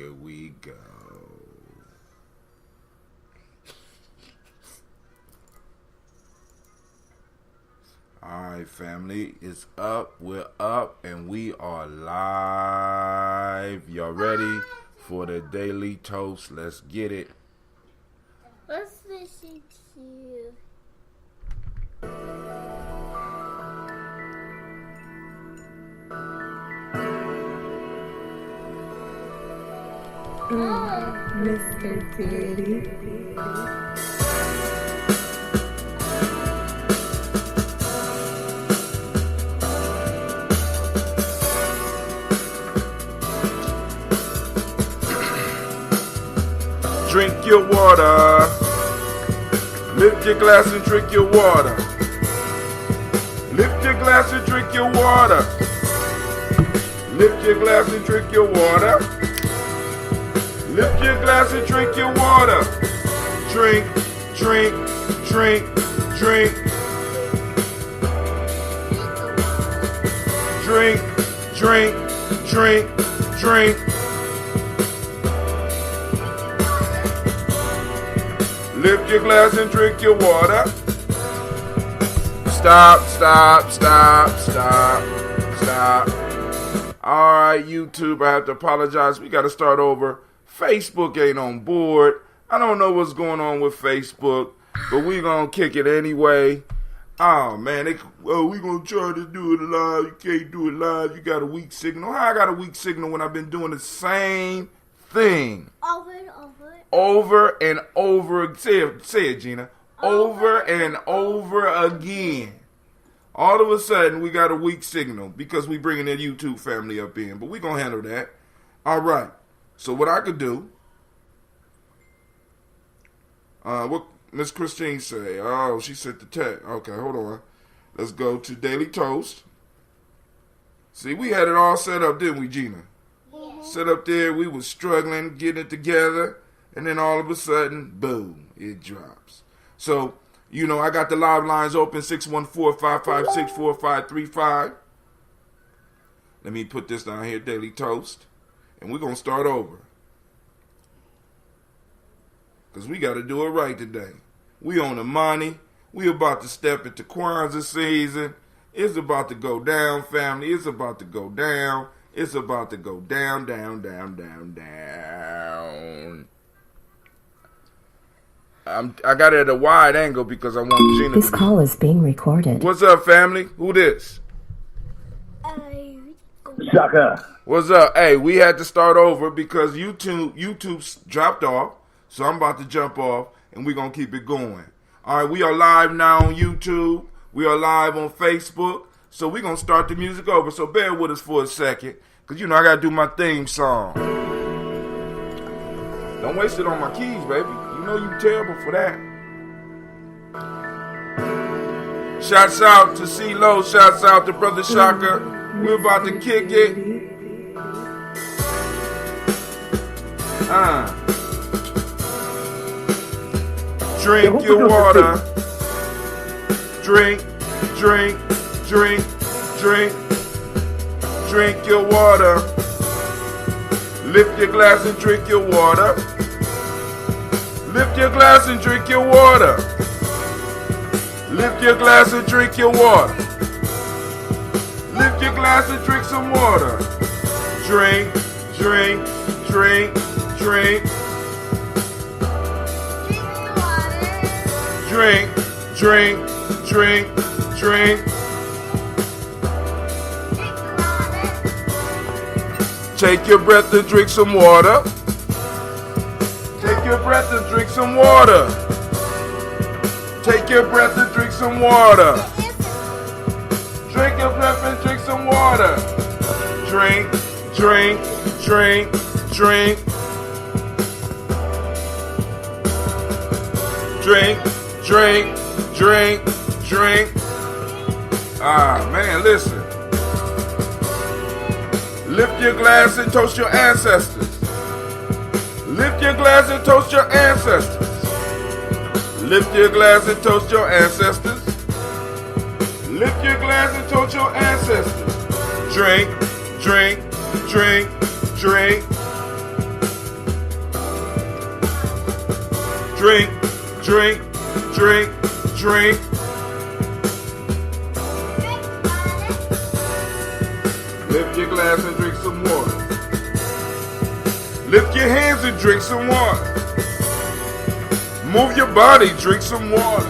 Here we go. Alright, family, it's up. We're up and we are live. Y'all ready for the Daily Toast? Let's get it. Let's listen to Mr. Titty. Drink your water. Lift your glass and drink your water. Lift your glass and drink your water. Lift your glass and drink your water. Lift your glass and drink your water. Drink, drink, drink, drink. Drink, drink, drink, drink. Lift your glass and drink your water. Stop, stop, stop, stop, stop. Alright, YouTube, I have to apologize. We got to start over. Facebook ain't on board. I don't know what's going on with Facebook, but we going to kick it anyway. Oh, man, we going to try to do it live. You can't do it live. You got a weak signal. How I got a weak signal when I've been doing the same thing? over and over. Over and over. Say it, Gina. Over and over again. All of a sudden, we got a weak signal because we bringing the YouTube family up in. But we going to handle that. All right. So what I could do, what Miss Christine say? Oh, she sent the text. Okay, hold on. Let's go to Daily Toast. See, we had it all set up, didn't we, Gina? Yeah. Set up there, we was struggling, getting it together, and then all of a sudden, boom, it drops. So, you know, I got the live lines open, 614-556-4535. Let me put this down here, Daily Toast. And we're going to start over. Because we got to do it right today. We on the money. We about to step into Kwanzaa season. It's about to go down, family. It's about to go down. It's about to go down, down, down, down, down. I got it at a wide angle because I want Gina. This call is being recorded. What's up, family? Who this? Shaka. What's up? Hey, we had to start over because YouTube's dropped off. So I'm about to jump off and we're going to keep it going. All right, we are live now on YouTube. We are live on Facebook. So we're going to start the music over. So bear with us for a second because, you know, I got to do my theme song. Don't waste it on my keys, baby. You know you terrible for that. Shouts out to C-Lo. Shouts out to Brother Shaka. We're about to kick it. Drink your water. Drink, drink, drink, drink. Drink your water. Lift your glass and drink your water. Lift your glass and drink your water. Lift your glass and drink your water. Lift your glass and drink some water. Drink, drink, drink, drink. Drink, drink, drink, drink. Take your breath and drink some water. Take your breath and drink some water. Take your breath and drink some water. Drink your breath and drink some water. Drink, drink, drink, drink. Drink, drink, drink, drink. Ah, man, listen. Lift your glass and toast your ancestors. Lift your glass and toast your ancestors. Lift your glass and toast your ancestors. Lift your glass and toast your ancestors. Drink, drink, drink, drink. Drink, drink, drink, drink. Lift your glass and drink some water. Lift your hands and drink some water. Move your body, drink some water.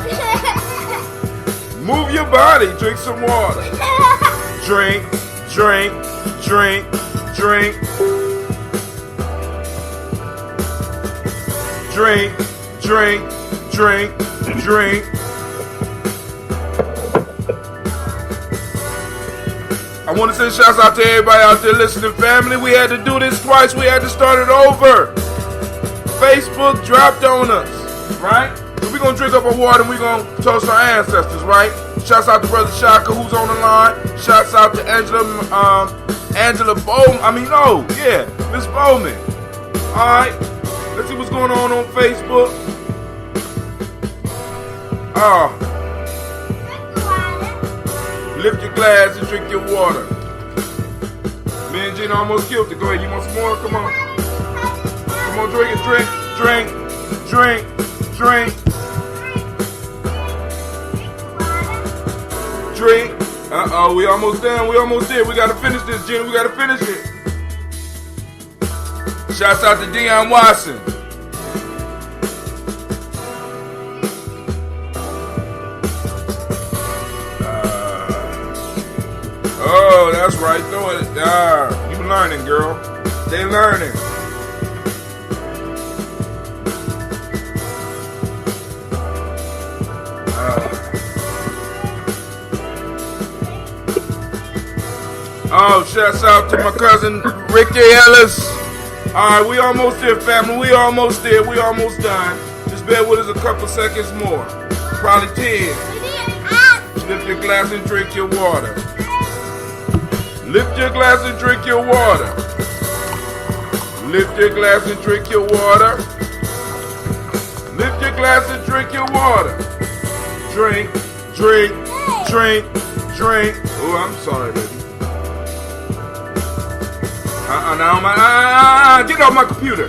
Move your body, drink some water. Drink, drink, drink, drink. Drink, drink, drink, drink. I want to say shouts out to everybody out there listening, family. We had to do this twice. We had to start it over. Facebook dropped on us, right? So we're going to drink up our water and we're going to toast our ancestors, right? Shouts out to Brother Shaka, who's on the line. Shouts out to Angela Bowman. Miss Bowman. All right. Let's see what's going on Facebook. Lift your glass and drink your water. Me and Gina almost killed it. Go ahead. You want some more? Come on. Come on, drink it. Drink, drink, drink, drink. Drink. We almost done. We almost did. We got to finish this, Gina. We got to finish it. Shouts out to Dion Watson. Oh, that's right. Throw it. You learning, girl. They learning. Shouts out to my cousin Ricky Ellis. Alright, we almost there, family. We almost there. We almost done. Just bear with us a couple seconds more. Probably 10. Lift your glass and drink your water. Lift your glass and drink your water. Lift your glass and drink your water. Lift your glass and drink your water. Drink, drink, drink, drink. Oh, I'm sorry, baby. Get off my computer.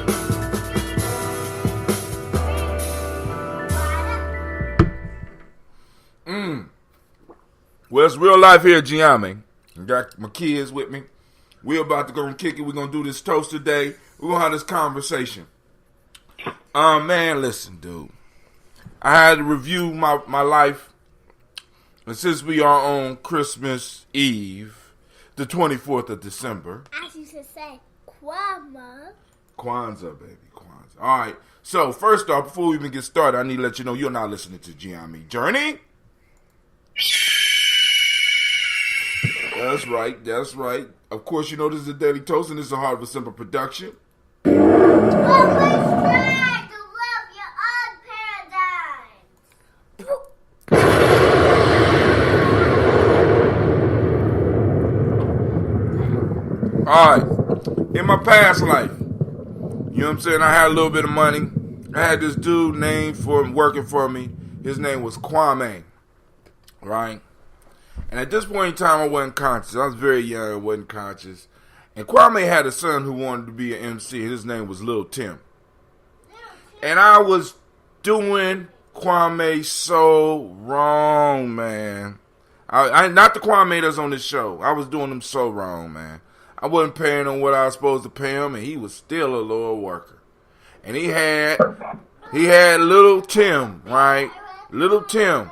Well, it's real life here at Gye-Nyame. I got my kids with me. We're about to go and kick it. We're going to do this toast today. We're going to have this conversation. Man, listen, dude. I had to review my life. And since we are on Christmas Eve, the 24th of December. I used to say Kwanzaa. Kwanzaa, baby. Kwanzaa. All right. So, first off, before we even get started, I need to let you know you're not listening to Gye-Nyame Journey. That's right. That's right. Of course, you know this is a Daily Toast, and this is a Heart of a Simple production. Always try to love your own paradigm. Alright, in my past life, you know what I'm saying, I had a little bit of money. I had this dude working for me. His name was Kwame, right? And at this point in time, I wasn't conscious. I was very young, I wasn't conscious. And Kwame had a son who wanted to be an MC. His name was Lil Tim. And I was doing Kwame so wrong, man. I not the Kwame that's on this show. I was doing him so wrong, man. I wasn't paying him what I was supposed to pay him, and he was still a loyal worker. And he had Little Tim, right? Little Tim,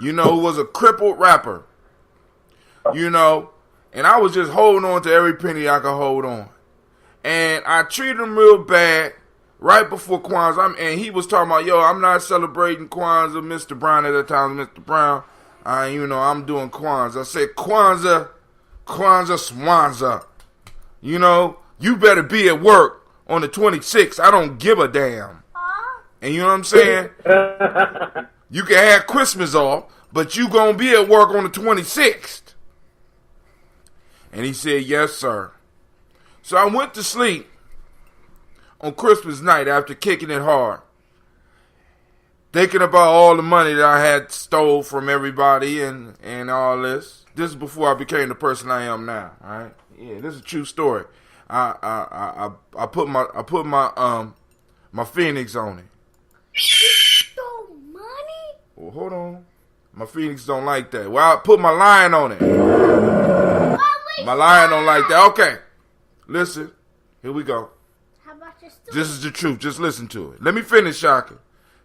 you know, who was a crippled rapper, you know, and I was just holding on to every penny I could hold on. And I treated him real bad right before Kwanzaa, and he was talking about, yo, I'm not celebrating Kwanzaa, Mr. Brown at that time, Mr. Brown. I'm doing Kwanzaa. I said, Kwanzaa, Swanzaa. You know, you better be at work on the 26th. I don't give a damn. And you know what I'm saying? You can have Christmas off, but you gonna be at work on the 26th. And he said, yes, sir. So I went to sleep on Christmas night after kicking it hard, thinking about all the money that I had stole from everybody and all this. This is before I became the person I am now. All right, yeah, this is a true story. I put my Phoenix on it. Oh, hold on. My Phoenix don't like that. Well, I'll put my lion on it. My lion don't like that. Okay. Listen. Here we go. How about your story? This is the truth. Just listen to it. Let me finish, Shaka.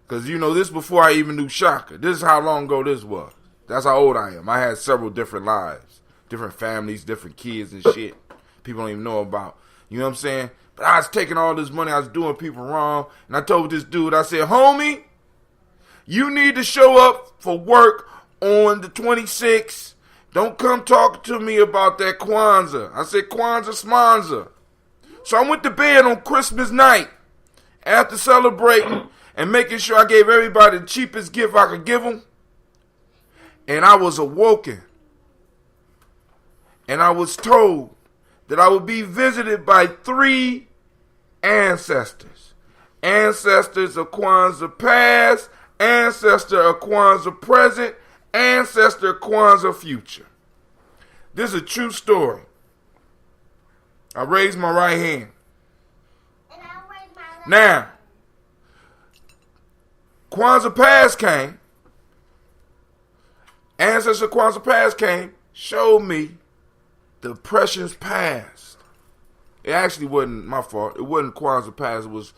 Because, this before I even knew Shaka. This is how long ago this was. That's how old I am. I had several different lives. Different families, different kids and shit. People don't even know about. You know what I'm saying? But I was taking all this money. I was doing people wrong. And I told this dude, I said, homie, you need to show up for work on the 26th. Don't come talking to me about that Kwanzaa. I said, Kwanzaa smonza. So I went to bed on Christmas night after celebrating and making sure I gave everybody the cheapest gift I could give them. And I was awoken. And I was told that I would be visited by 3 ancestors. Ancestors of Kwanzaa past, ancestor of Kwanzaa present, ancestor of Kwanzaa future. This is a true story. I raised my right hand. And I raised my left. Now, Kwanzaa past came. Ancestor Kwanzaa past came, showed me the oppressions past. It actually wasn't my fault. It wasn't Kwanzaa past. It was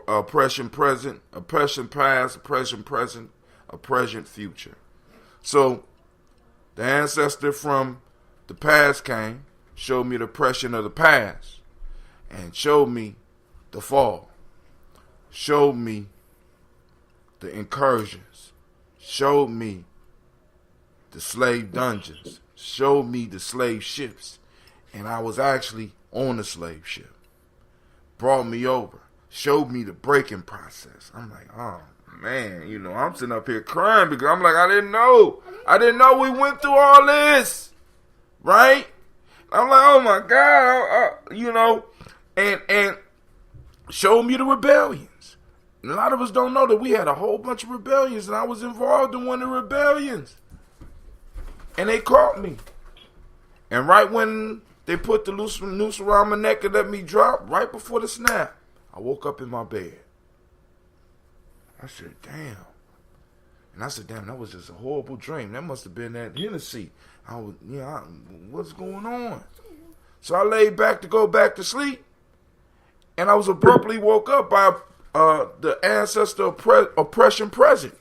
oppression present, oppression past, oppression present, oppression future. So, the ancestor from the past came, showed me the oppression of the past, and showed me the fall, showed me the incursions, showed me the slave dungeons, showed me the slave ships, and I was actually on the slave ship. Brought me over, showed me the breaking process. I'm like, oh man, I'm sitting up here crying because I'm like, I didn't know we went through all this, right? I'm like, oh my God, and showed me the rebellions. And a lot of us don't know that we had a whole bunch of rebellions, and I was involved in one of the rebellions. And they caught me. And right when they put the noose around my neck and let me drop, right before the snap, I woke up in my bed. I said, damn. And I said, damn, that was just a horrible dream. That must have been that Hennessy. What's going on? So I laid back to go back to sleep. And I was abruptly woke up by the ancestor oppression present.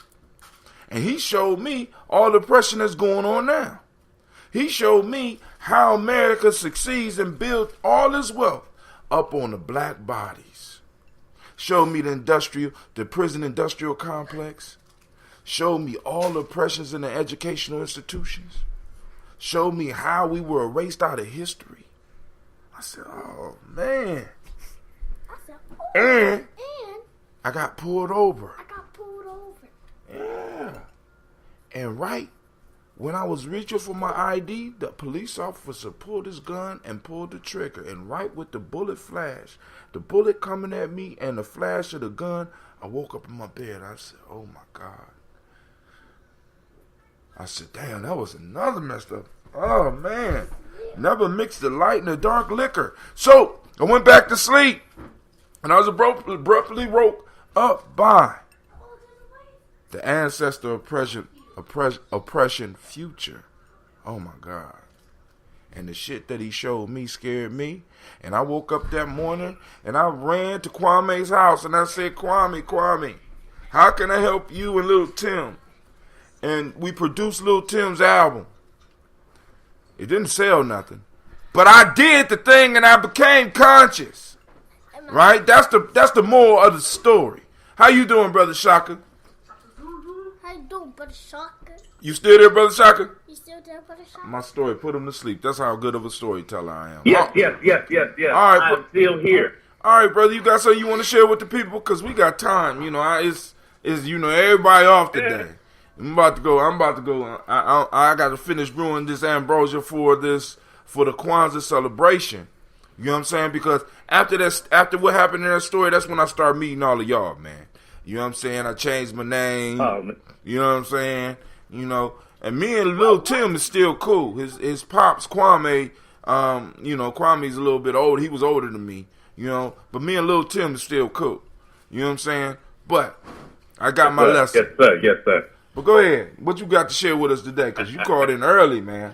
And he showed me all the oppression that's going on now. He showed me how America succeeds and builds all this wealth up on the black bodies. Showed me the prison industrial complex. Showed me all the oppressions in the educational institutions. Showed me how we were erased out of history. I said, oh man. I said, and I got pulled over. Yeah. And right when I was reaching for my ID, the police officer pulled his gun and pulled the trigger. And right with the bullet flash, the bullet coming at me and the flash of the gun, I woke up in my bed. I said, oh my God. I said, damn, that was another messed up. Oh man. Never mixed the light and the dark liquor. So I went back to sleep. And I was abruptly woke up by the ancestor oppression future. Oh my God. And the shit that he showed me scared me. And I woke up that morning and I ran to Kwame's house and I said, Kwame, how can I help you and Lil Tim? And we produced Lil Tim's album. It didn't sell nothing. But I did the thing and I became conscious. Right? That's the moral of the story. How you doing, Brother Shaka? How you doing, Brother Shaka? You still there, Brother Shaka? You still there, Brother Shaka? My story put him to sleep. That's how good of a storyteller I am. Yes. All right, I'm still here. All right, brother. You got something you want to share with the people? Because we got time. It's everybody off today. I'm about to go. I got to finish brewing this ambrosia for the Kwanzaa celebration. You know what I'm saying? Because after what happened in that story, that's when I start meeting all of y'all, man. You know what I'm saying? I changed my name. You know what I'm saying? And me and Lil Tim is still cool. His pops, Kwame, Kwame's a little bit old. He was older than me, but me and Lil Tim is still cool. You know what I'm saying? But I got my lesson. Yes, sir. Yes, sir. But go ahead. What you got to share with us today? Because you called in early, man.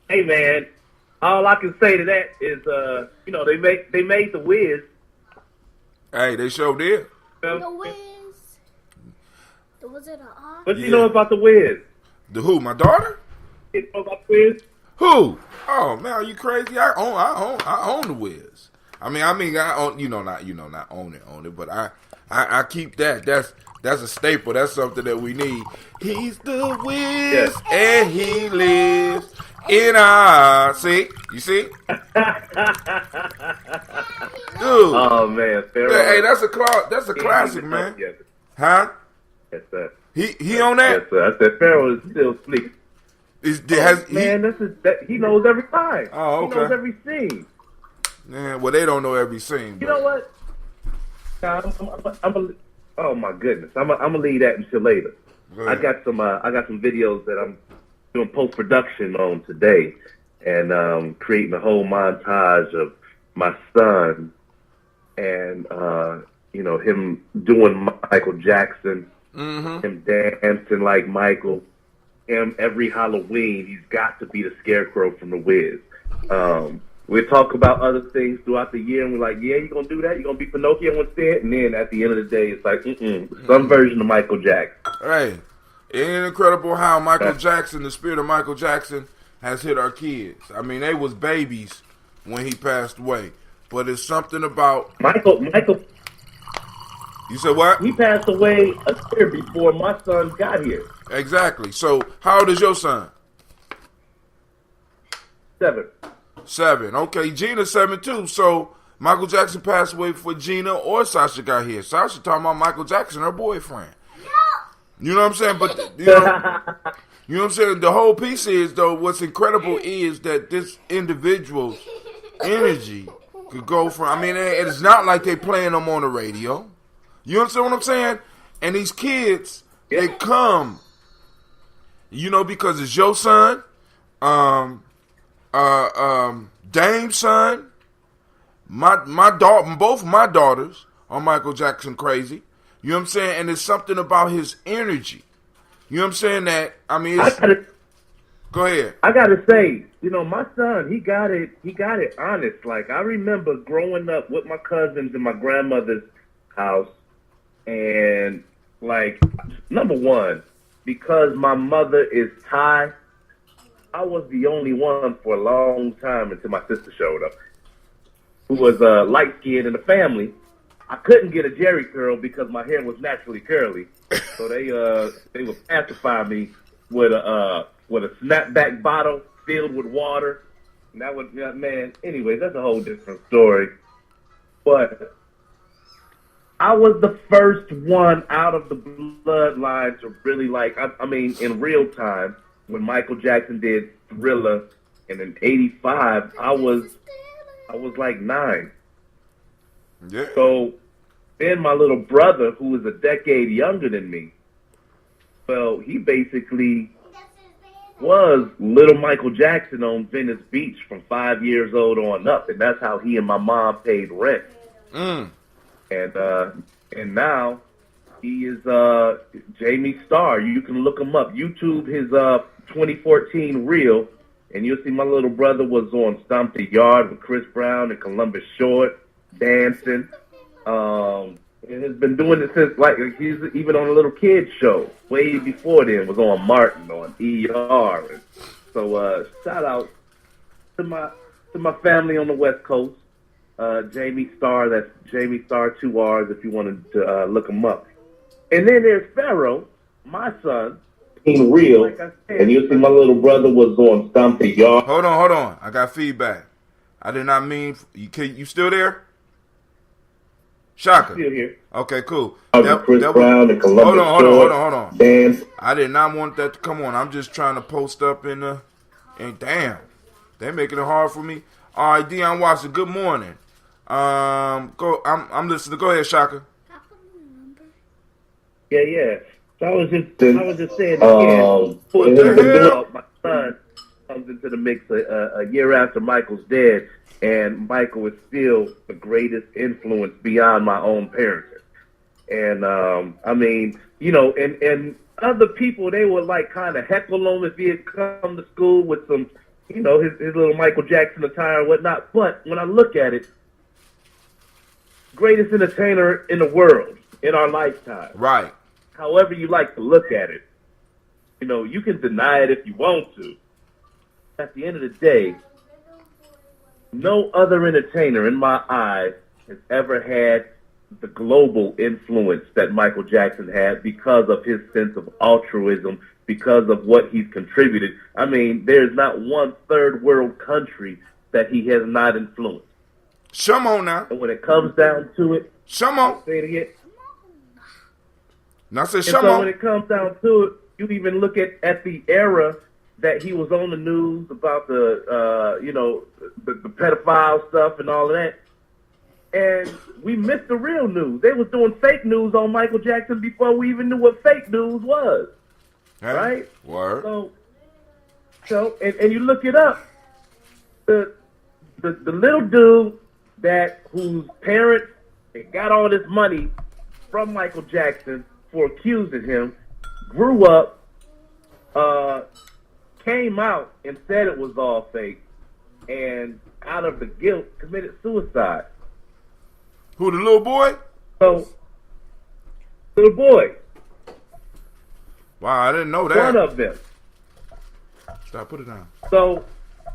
Hey, man. All I can say to that is, they made the Wiz. Hey, they sure did. The Wiz. Was it an R? What you know about the Wiz? The who? My daughter? You know about the Wiz? Who? Oh man, are you crazy? I own the Wiz. I mean, I own, not own it, but I keep that. That's a staple. That's something that we need. He's the Wiz, and he lives in our. See, you see? Dude. Oh man, Hey, that's a classic, man. Yes. Huh? Yes, sir. He on that? Yes, sir. I said Pharaoh is still sleeping. He knows every line. Oh, okay. He knows every scene. Man, well, they don't know every scene. You know what? Oh my goodness, I'm gonna leave that until later. I got some videos that I'm doing post production on today, and creating a whole montage of my son, and him doing Michael Jackson, him dancing like Michael. Him every Halloween, he's got to be the Scarecrow from the Wiz. We talk about other things throughout the year, and we're like, yeah, you're going to do that? You're going to be Pinocchio instead? And then at the end of the day, it's like, some version of Michael Jackson. Hey, isn't it incredible how Michael Jackson, the spirit of Michael Jackson, has hit our kids? I mean, they was babies when he passed away. But it's something about... Michael... You said what? He passed away a year before my son got here. Exactly. So, how old is your son? 7. 7. Okay, Gina's 7 too. So, Michael Jackson passed away before Gina or Sasha got here. Sasha talking about Michael Jackson, her boyfriend. You know what I'm saying? But, you know what I'm saying? The whole piece is, though, what's incredible is that this individual's energy could go from, I mean, it's not like they playing them on the radio. You understand what I'm saying? And these kids, they come, because it's your son, Dame's son, both my daughters are Michael Jackson crazy. You know what I'm saying? And there's something about his energy. You know what I'm saying? That, I mean, go ahead. I gotta say, my son, he got it honest. Like, I remember growing up with my cousins in my grandmother's house. And, like, number one, because my mother is Thai, I was the only one for a long time until my sister showed up, who was light-skinned in the family. I couldn't get a Jerry curl because my hair was naturally curly. So they would pacify me with a snapback bottle filled with water. And that would, man, anyway, that's a whole different story. But I was the first one out of the bloodline to really in real time, when Michael Jackson did Thriller, and in '85, I was like 9. Yeah. So then my little brother, who is a decade younger than me, well, he basically was little Michael Jackson on Venice Beach from 5 years old on up, and that's how he and my mom paid rent. And now he is Jamie Starr. You can look him up. YouTube his 2014 reel, and you'll see my little brother was on Stomp the Yard with Chris Brown and Columbus Short, dancing. And has been doing it since, he's even on a little kids show. Way before then, was on Martin, on ER. And so shout out to my family on the West Coast. Jamie Starr, that's Jamie Starr, 2 R's if you wanted to look him up. And then there's Pharaoh, my son, in real, and you'll see my little brother was on Stomp the Yard. Hold on. I got feedback. I did not mean, you still there? Shaka. Still here. Okay, cool. Chris Brown and Columbus hold on. Dance. I did not want that to come on. I'm just trying to post up and damn, they're making it hard for me. All right, Deion Watson, good morning. I'm listening. Go ahead, Shaka. Yeah. So I was just saying again, my son comes into the mix a year after Michael's dead, and Michael is still the greatest influence beyond my own parenting. And I mean, you know, and other people, they would like kind of heckle him if he had come to school with some, you know, his little Michael Jackson attire and whatnot. But when I look at it, greatest entertainer in the world in our lifetime. Right. However you like to look at it. You know, you can deny it if you want to. At the end of the day, no other entertainer in my eyes has ever had the global influence that Michael Jackson had because of his sense of altruism, because of what he's contributed. I mean, there's not one third world country that he has not influenced. Come on now. And when it comes down to it, Come on. say it again. Now say And come so on. when it comes down to it, you even look at the era that he was on the news about the pedophile stuff and all of that. And we missed the real news. They was doing fake news on Michael Jackson before we even knew what fake news was. Hey, Right? Word. So and you look it up, the little dude whose parents got all this money from Michael Jackson for accusing him, grew up, came out and said it was all fake, and out of the guilt committed suicide. Who, the little boy? So, little boy, Wow, I didn't know that. one of them. Stop, put it down. So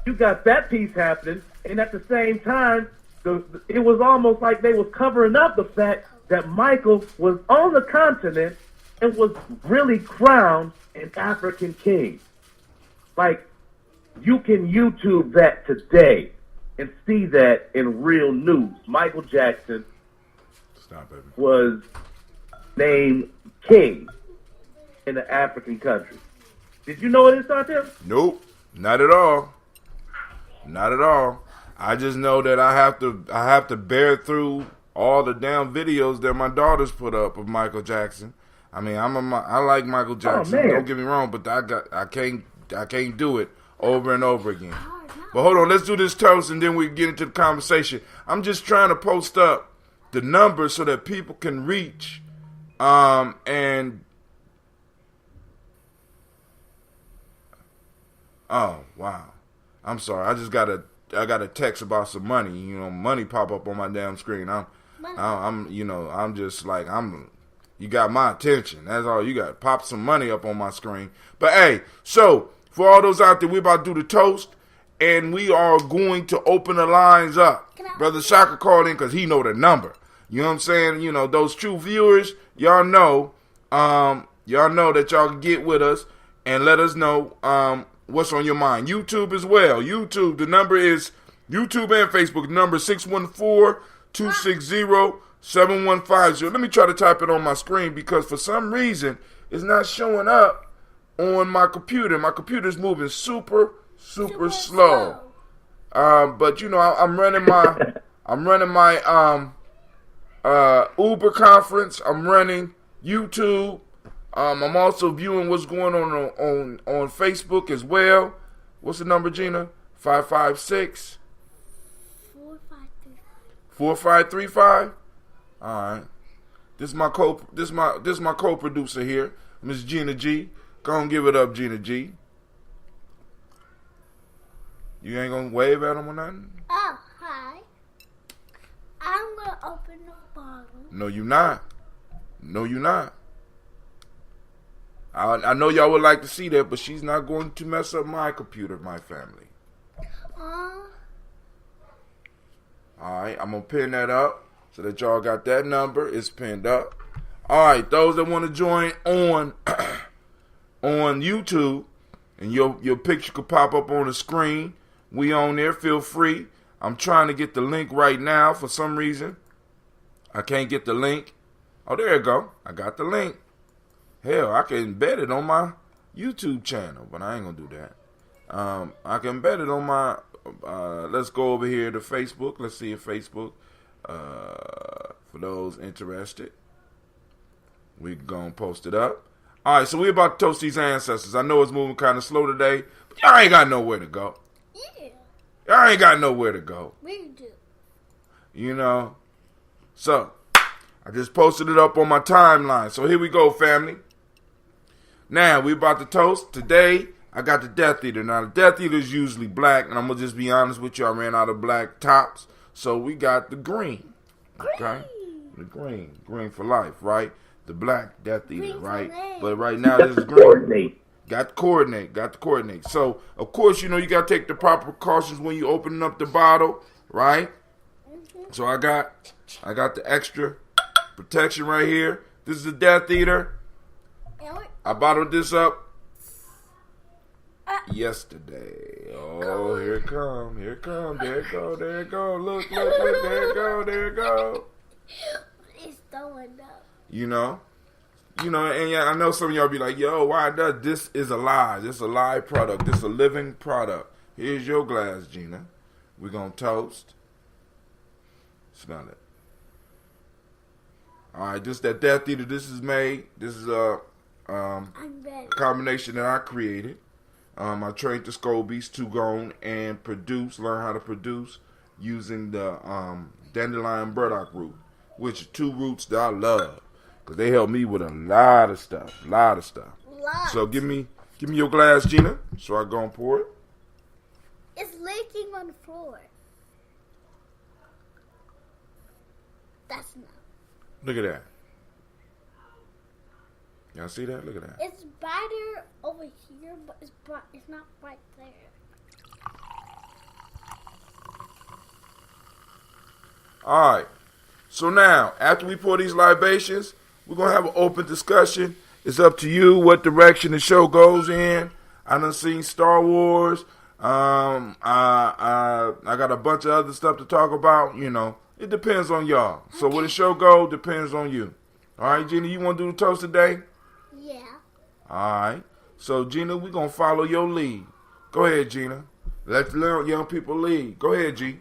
you got that piece happening, and at the same time, it was almost like they was covering up the fact that Michael was on the continent and was really crowned an African king. Like, you can YouTube that today and see that in real news. Michael Jackson Stop, baby. was named king in the African country. Did you know this, Tim? Nope, not at all. Not at all. I just know that I have to bear through all the damn videos that my daughters put up of Michael Jackson. I mean, I like Michael Jackson. man. Don't get me wrong, but I can't do it over and over again. But hold on, let's do this toast and then we get into the conversation. I'm just trying to post up the numbers so that people can reach and oh wow. I'm sorry. I got a text about some money. You know, money pop up on my damn screen. I'm just like you got my attention. That's all you got. Pop some money up on my screen. But hey, so for all those out there, we about to do the toast, and we are going to open the lines up. Brother Shaka called in because he know the number. You know what I'm saying? You know, those true viewers, y'all know that y'all can get with us and let us know what's on your mind. YouTube as well. YouTube, the number is YouTube and Facebook. The number is 614-260-7150. Let me try to type it on my screen because for some reason it's not showing up on my computer. My computer's moving super slow. But you know, I'm running my Uber conference. I'm running YouTube. I'm also viewing what's going on Facebook as well. What's the number, Gina? 556 4535. All right. This is my co-producer here, Miss Gina G. Go on, give it up, Gina G. You ain't gonna wave at him or nothing? Oh, hi. I'm gonna open the bottle. No, you not. No, you not. I know y'all would like to see that, but she's not going to mess up my computer, my family. All right, I'm going to pin that up so that y'all got that number. It's pinned up. All right, those that want to join on on YouTube, and your picture could pop up on the screen. We on there. Feel free. I'm trying to get the link right now. For some reason, I can't get the link. Oh, there you go. I got the link. Hell, I can embed it on my YouTube channel, but I ain't going to do that. I can embed it on my, let's go over here to Facebook. Let's see if Facebook, for those interested, we going to post it up. All right, so we about to toast these ancestors. I know it's moving kind of slow today, but y'all ain't got nowhere to go. Yeah, Y'all ain't got nowhere to go. we do. You know? So, I just posted it up on my timeline. So here we go, family. Now, we about to toast. Today, I got the Death Eater. Now, the Death Eater is usually black, and I'm going to just be honest with you. I ran out of black tops. So we got the green. Okay? The green. Green for life, right? The black Death Eater, right? But right now, this is green. Got to coordinate. So, of course, you got to take the proper precautions when you opening up the bottle, right? So I got the extra protection right here. This is the Death Eater. I bottled this up yesterday. Oh, here it come. There it go. Look, there it go. It's throwing up. And yeah, I know some of y'all be like, yo, why does this is a lie? This is a live product. This is a living product. Here's your glass, Gina. We're going to toast. Smell it. All right, this that Death Eater. This is made. This is a combination that I created. I trained the Scobies to go on and learn how to produce using the dandelion burdock root, which are two roots that I love because they help me with a lot of stuff. So give me your glass, Gina, so I go and pour it. It's leaking on the floor. That's not. Look at that. Y'all see that? Look at that. It's brighter over here, but it's not right there. All right. So now, after we pour these libations, we're going to have an open discussion. It's up to you what direction the show goes in. I done seen Star Wars. I got a bunch of other stuff to talk about. It depends on y'all. So where the show go depends on you. All right, Gina, you want to do the toast today? Yeah. All right. So, Gina, we're going to follow your lead. Go ahead, Gina. Let the young people lead. Go ahead, G.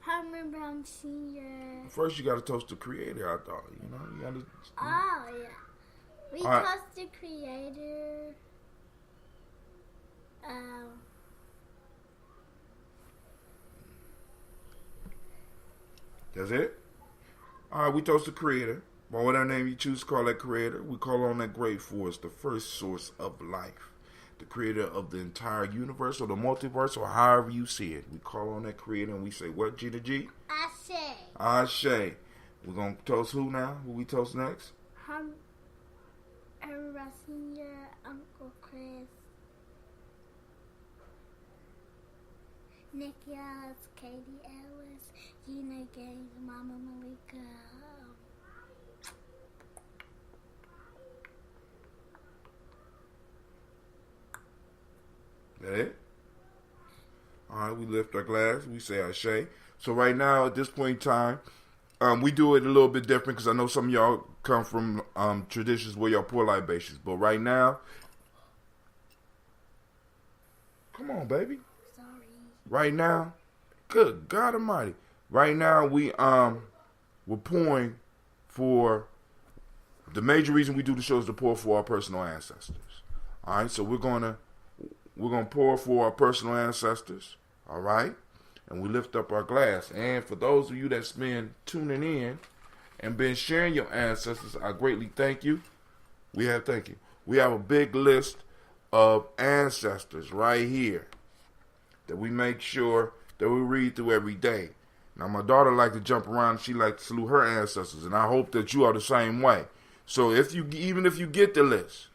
Herman Brown Sr. First, you got to toast the creator, I thought. You got to... Oh, yeah. We toast the creator. That's it? All right, we toast the creator. By whatever name you choose to call that creator, we call on that great force, the first source of life, the creator of the entire universe or the multiverse or however you see it. We call on that creator and we say, what, G to G? Ashe. We're going to toast who now? Who we toast next? Herman Sr., Uncle Chris, Nick Ellis, Katie Ellis, Gina Gaines, Mama Malika. That it? All right, we lift our glass. We say Ashe. So right now, at this point in time, we do it a little bit different because I know some of y'all come from traditions where y'all pour libations. But right now, come on, baby. Sorry. Right now, good God Almighty. Right now, we're pouring for the major reason we do the show is to pour for our personal ancestors. All right, so we're gonna pour for our personal ancestors. All right, and we lift up our glass. And for those of you that's been tuning in and been sharing your ancestors, I greatly thank you. We have a big list of ancestors right here that we make sure that we read through every day. Now, my daughter likes to jump around. She likes to salute her ancestors, and I hope that you are the same way. So even if you get the list,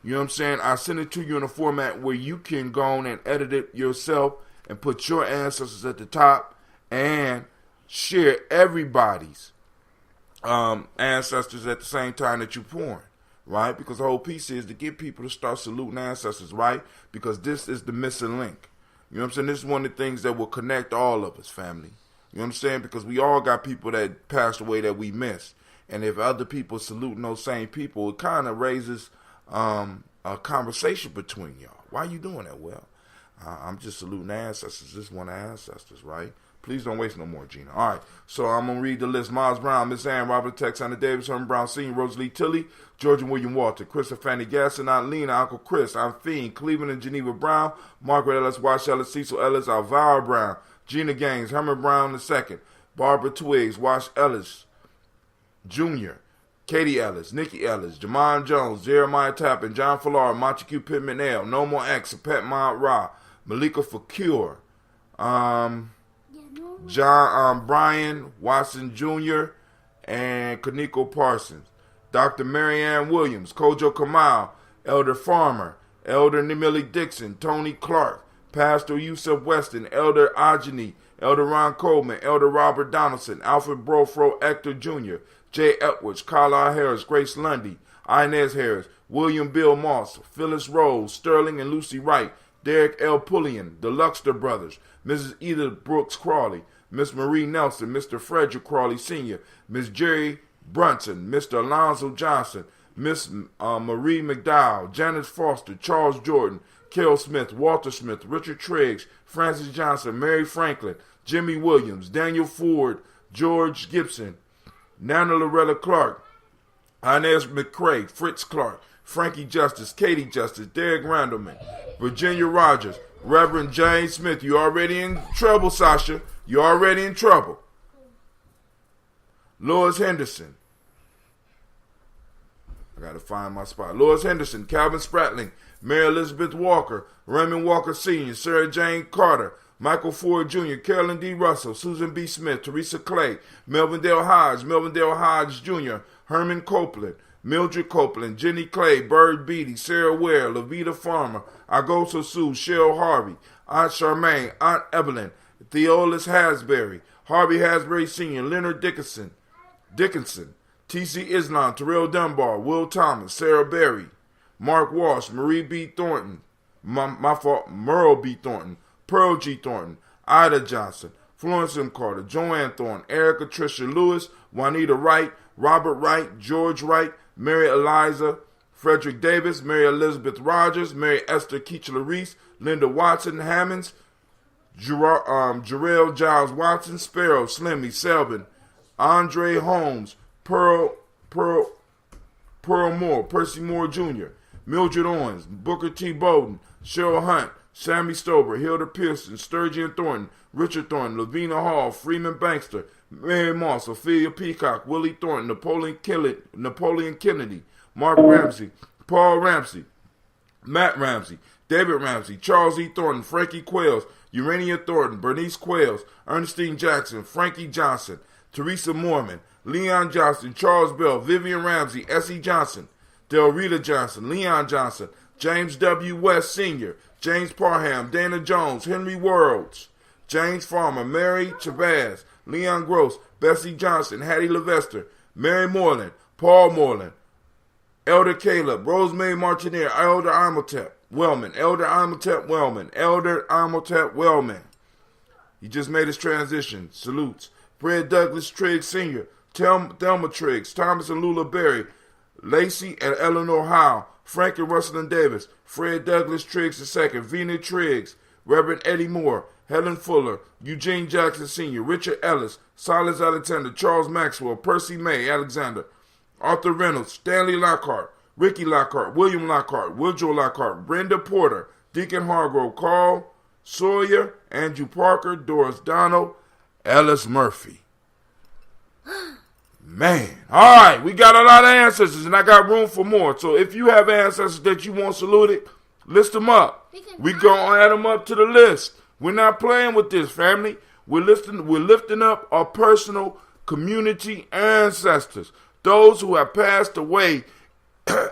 you know what I'm saying, I send it to you in a format where you can go on and edit it yourself and put your ancestors at the top and share everybody's ancestors at the same time that you're pouring, right? Because the whole piece is to get people to start saluting ancestors, right? Because this is the missing link. You know what I'm saying? This is one of the things that will connect all of us, family. You know what I'm saying? Because we all got people that passed away that we miss. And if other people saluting those same people, it kind of raises a conversation between y'all. Why are you doing that? Well, I'm just saluting ancestors. This is one of our ancestors, right? Please don't waste no more, Gina. All right, so I'm going to read the list. Miles Brown, Miss Ann, Robert Texana Davis, Herman Brown Sr., Rosalie Tilley, George and William Walter, Christopher Fanny Gasson, Aunt Lena, Uncle Chris, Aunt Fiend, Cleveland and Geneva Brown, Margaret Ellis, Wash Ellis, Cecil Ellis, Alvaro Brown, Gina Gaines, Herman Brown II, Barbara Twiggs, Wash Ellis Jr., Katie Ellis, Nikki Ellis, Jamon Jones, Jeremiah Tappan, John Fallar, Montague Pittman L, No More X, Pet Mount Ra, Malika Fakure, Brian Watson Jr., and Kaneko Parsons, Dr. Marianne Williams, Kojo Kamal, Elder Farmer, Elder Millie Dixon, Tony Clark, Pastor Yusuf Weston, Elder Ajani, Elder Ron Coleman, Elder Robert Donaldson, Alfred Brofro Ector Jr., Jay Edwards, Carlisle Harris, Grace Lundy, Inez Harris, William Bill Moss, Phyllis Rose, Sterling and Lucy Wright, Derek L. Pullian, the Luxter Brothers, Mrs. Edith Brooks Crawley, Miss Marie Nelson, Mr. Frederick Crawley Sr., Miss Jerry Brunson, Mr. Alonzo Johnson, Miss Marie McDowell, Janice Foster, Charles Jordan, Carol Smith, Walter Smith, Richard Triggs, Francis Johnson, Mary Franklin, Jimmy Williams, Daniel Ford, George Gibson, Nana Loretta Clark, Inez McCrae, Fritz Clark, Frankie Justice, Katie Justice, Derek Randleman, Virginia Rogers, Reverend James Smith. You already in trouble, Sasha. You already in trouble. Lois Henderson. I gotta find my spot. Lois Henderson, Calvin Spratling, Mary Elizabeth Walker, Raymond Walker Sr., Sarah Jane Carter, Michael Ford Jr., Carolyn D. Russell, Susan B. Smith, Teresa Clay, Melvin Dale Hodge Jr., Herman Copeland, Mildred Copeland, Jenny Clay, Bird Beatty, Sarah Ware, Levita Farmer, Agosa Sue, Cheryl Harvey, Aunt Charmaine, Aunt Evelyn, Theolus Hasbury, Harvey Hasbury Sr., Leonard Dickinson, T.C. Islam, Terrell Dunbar, Will Thomas, Sarah Berry, Mark Walsh, Marie B. Thornton, Merle B. Thornton, Pearl G. Thornton, Ida Johnson, Florence M. Carter, Joanne Thornton, Erica Tricia Lewis, Juanita Wright, Robert Wright, George Wright, Mary Eliza, Frederick Davis, Mary Elizabeth Rogers, Mary Esther Keechler Reese, Linda Watson Hammonds, Jarrell Giles Watson, Sparrow, Slimmy, Selvin, Andre Holmes, Pearl Moore, Percy Moore Jr., Mildred Owens, Booker T. Bowden, Cheryl Hunt, Sammy Stober, Hilda Pearson, Sturgeon Thornton, Richard Thornton, Lavina Hall, Freeman Bankster, Mary Moss, Ophelia Peacock, Willie Thornton, Napoleon Kennedy, Mark Ramsey, Paul Ramsey, Matt Ramsey, David Ramsey, Charles E. Thornton, Frankie Quails, Urania Thornton, Bernice Quails, Ernestine Jackson, Frankie Johnson, Teresa Mormon, Leon Johnson, Charles Bell, Vivian Ramsey, S.E. Johnson, Del Rita Johnson, Leon Johnson, James W. West Sr., James Parham, Dana Jones, Henry Worlds, James Farmer, Mary Chavez, Leon Gross, Bessie Johnson, Hattie Levester, Mary Moreland, Paul Moreland, Elder Caleb, Rosemary Martineer, Elder Imhotep Wellman, Elder Imhotep Wellman, Elder Imhotep Wellman. He just made his transition. Salutes. Fred Douglas Triggs Sr., Thelma Triggs, Thomas and Lula Berry, Lacey and Eleanor Howe, Frank and Russell Davis, Fred Douglas Triggs II, Vena Triggs, Reverend Eddie Moore, Helen Fuller, Eugene Jackson Sr., Richard Ellis, Silas Alexander, Charles Maxwell, Percy May Alexander, Arthur Reynolds, Stanley Lockhart, Ricky Lockhart, William Lockhart, Woodrow Lockhart, Brenda Porter, Deacon Hargrove, Carl Sawyer, Andrew Parker, Doris Donald, Ellis Murphy. Man. All right, we got a lot of ancestors, and I got room for more. So if you have ancestors that you want saluted, list them up. We gonna add them up to the list. We're not playing with this, family. We're lifting up our personal community ancestors, those who have passed away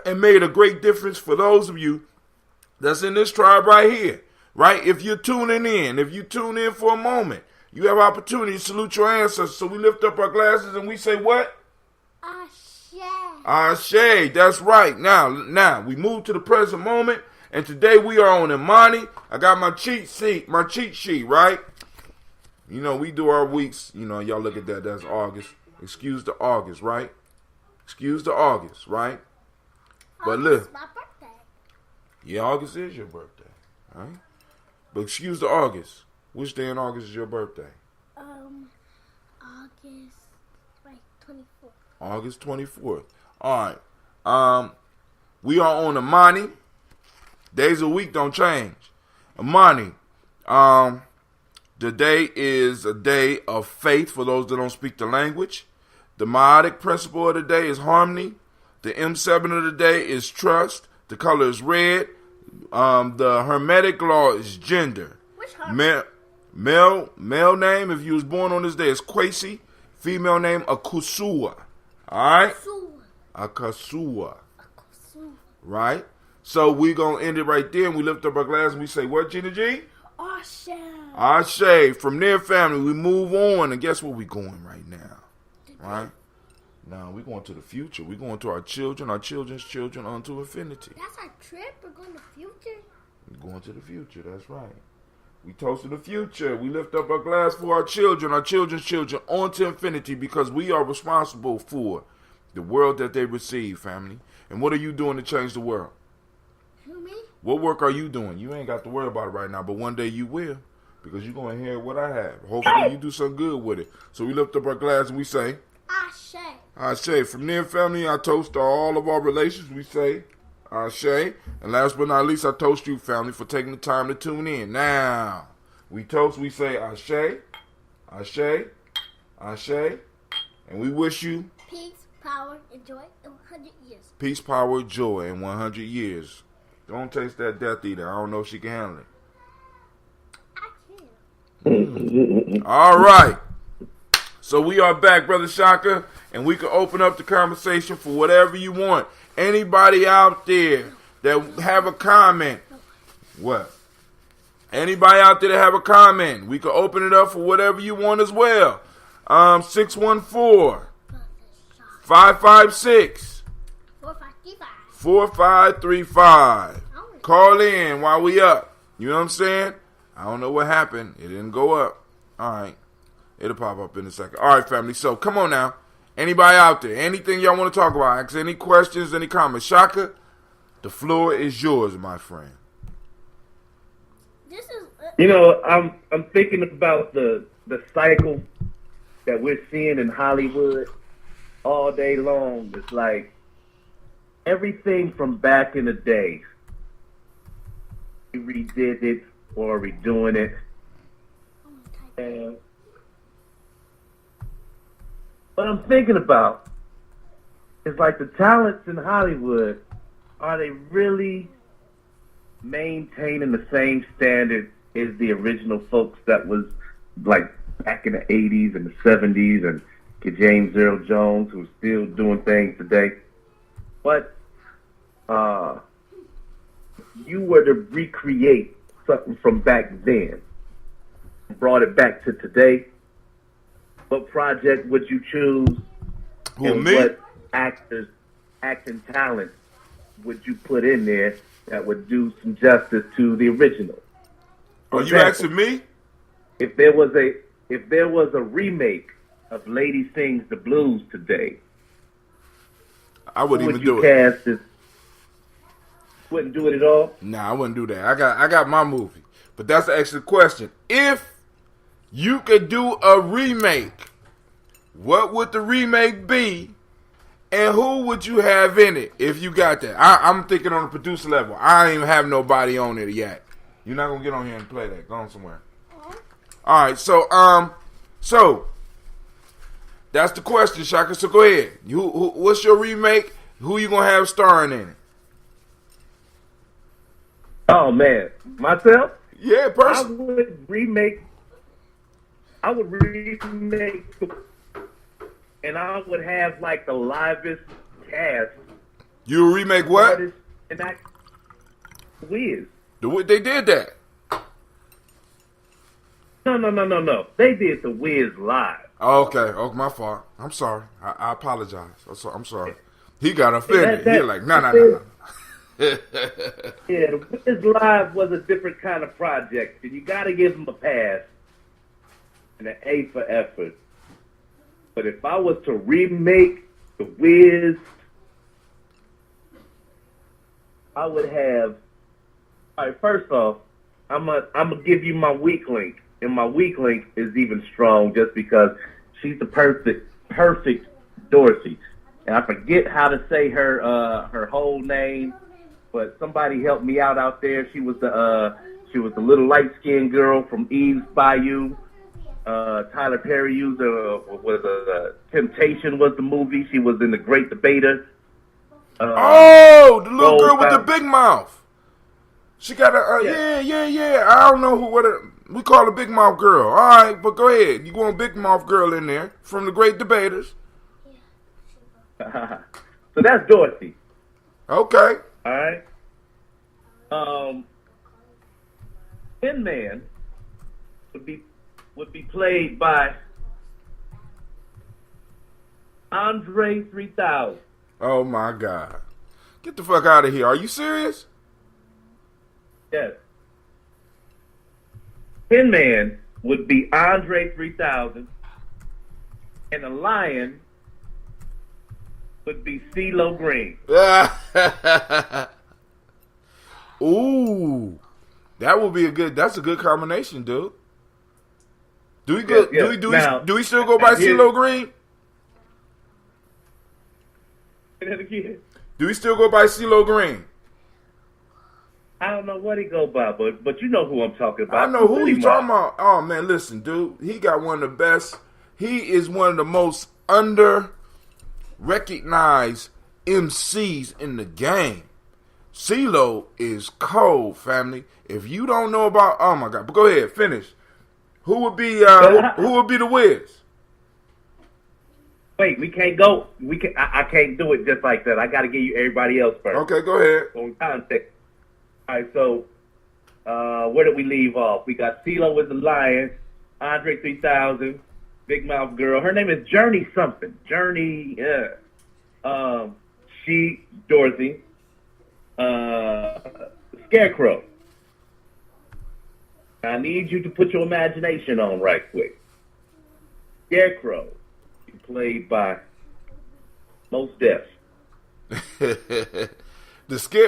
and made a great difference for those of you that's in this tribe right here, right? If you're tuning in, if you tune in for a moment, you have opportunity to salute your ancestors. So we lift up our glasses and we say what? Ashe. Ashe, that's right. Now, we move to the present moment, and today we are on Imani. I got my cheat sheet, right? You know, we do our weeks, you know, y'all look at that, that's August. Excuse the August, right? Excuse the August, right? But look. My birthday. Yeah, August is your birthday, right? But excuse the August. Which day in August is your birthday? August, like 24th. August 24th. All right. We are on Imani. Days a week don't change. Imani. Today is a day of faith for those that don't speak the language. The Ma'atic principle of the day is harmony. The M7 of the day is trust. The color is red. The Hermetic law is gender. Which harmony? Male name, if you was born on this day, is Kwesi. Female name, Akusua. Alright? Akasua. Right? So we going to end it right there, and we lift up our glass and we say, what, Gina G? Ashe. Ashe. From their family, we move on, and guess where we going right now? Right? Now, we're going to the future. We're going to our children's children, unto infinity. That's our trip? We're going to the future? We're going to the future, that's right. We toast to the future. We lift up our glass for our children's children, onto infinity, because we are responsible for the world that they receive, family. And what are you doing to change the world? Who, me? What work are you doing? You ain't got to worry about it right now, but one day you will, because you're going to hear what I have. Hopefully you do some good with it. So we lift up our glass and we say, Ashe. Ashe. From their family, I toast to all of our relations. We say, Ashe. And last but not least, I toast you, family, for taking the time to tune in. Now, we toast, we say Ashe, Ashe, Ashe, and we wish you Peace, power, and joy in 100 years. peace, power, joy in 100 years. Don't taste that death either. I don't know if she can handle it. I can. All right. So we are back, Brother Shaka, and we can open up the conversation for whatever you want. Anybody out there that have a comment? What? Anybody out there that have a comment? We can open it up for whatever you want as well. 614 556 4535. Call in while we up. You know what I'm saying? I don't know what happened. It didn't go up. All right. It'll pop up in a second. All right, family. So come on now. Anybody out there? Anything y'all want to talk about? Ask any questions, any comments. Shaka, the floor is yours, my friend. This is. You know, I'm thinking about the cycle that we're seeing in Hollywood all day long. It's like everything from back in the day. We redid it or redoing it. And what I'm thinking about is like the talents in Hollywood, are they really maintaining the same standard as the original folks that was like back in the 80s and the 70s and James Earl Jones, who's still doing things today? But you were to recreate something from back then, brought it back to today, what project would you choose? Who, and me? what acting talent would you put in there that would do some justice to the original? For Are you example, asking me? if there was a remake of Lady Sings the Blues today, I wouldn't would even you do it. cast as? Wouldn't do it at all? Nah, I wouldn't do that. I got my movie. But that's the extra question. If you could do a remake, what would the remake be? And who would you have in it if you got that? I'm thinking on the producer level. I ain't even have nobody on it yet. You're not gonna get on here and play that. Go on somewhere. All right, so that's the question, Shaka. So go ahead. What's your remake? Who you gonna have starring in it? Oh man, myself? Yeah, I person. would remake, and I would have like the livest cast. You remake what? Artists, and that Wiz. They did that. No. They did the Wiz live. Oh, okay. Oh, my fault. I'm sorry. I apologize. I'm sorry. He got offended. He like, no. Yeah, the Wiz live was a different kind of project, and you got to give him a pass and an A for effort. But if I was to remake the Wiz, I would have. All right, first off, I'm gonna give you my weak link, and my weak link is even strong just because she's the perfect Dorothy, and I forget how to say her whole name, but somebody help me out there. She was the She was the little light-skinned girl from Eve's Bayou. Tyler Perry used Temptation was the movie. She was in The Great Debater. The little girl with the big mouth. She got a yeah. I don't know we call her Big Mouth Girl. All right, but go ahead. You want Big Mouth Girl in there from The Great Debaters? So that's Dorothy. Okay. All right. Tin Man would be played by Andre 3000. Oh my God! Get the fuck out of here! Are you serious? Yes. Tin Man would be Andre 3000, and the lion would be CeeLo Green. Ooh, that's a good combination, dude. Do we still go by CeeLo Green? Do we still go by CeeLo Green? I don't know what he go by, but you know who I'm talking about. I know who you talking about. Oh man, listen, dude. He got one of the best. He is one of the most under-recognized MCs in the game. CeeLo is cold, family. If you don't know about, oh my God, but go ahead, finish. Who would be the Wiz? Wait, we can't go. I can't do it just like that. I got to give you everybody else first. Okay, go ahead. On context. All right, so where did we leave off? We got CeeLo with the Lion, Andre 3000, Big Mouth Girl. Her name is Journey something. Journey, yeah. Dorothy, Scarecrow. I need you to put your imagination on right quick. Scarecrow, played by Mos Def.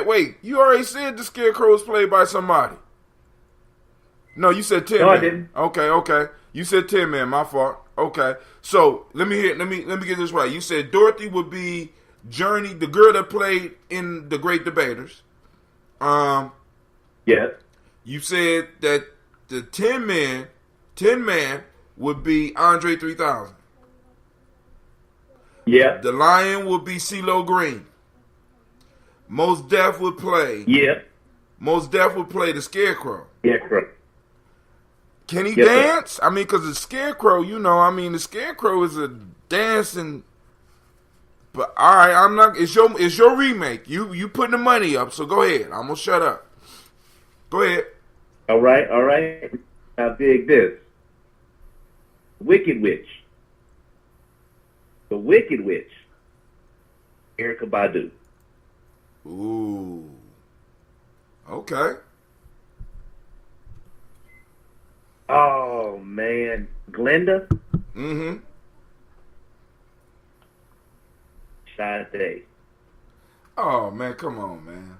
Wait, you already said the Scarecrow was played by somebody. No, you said Tin Man. I didn't. Okay. You said Tin Man, my fault. Okay. So let me get this right. You said Dorothy would be Journey, the girl that played in The Great Debaters. Yes. You said that the Tin Man would be Andre 3000. Yeah. The Lion would be CeeLo Green. Mos Def would play. Yeah. Mos Def would play the Scarecrow. Scarecrow. Can he Yes, dance? sir. I mean, because the Scarecrow, the Scarecrow is a dancing. But all right, I'm not. It's your remake. You putting the money up, so go ahead. I'm gonna shut up. Go ahead. All right. Now dig this. Wicked Witch. The Wicked Witch. Erykah Badu. Ooh. Okay. Oh man, Glenda. Mm-hmm. Sade. Oh man, come on, man.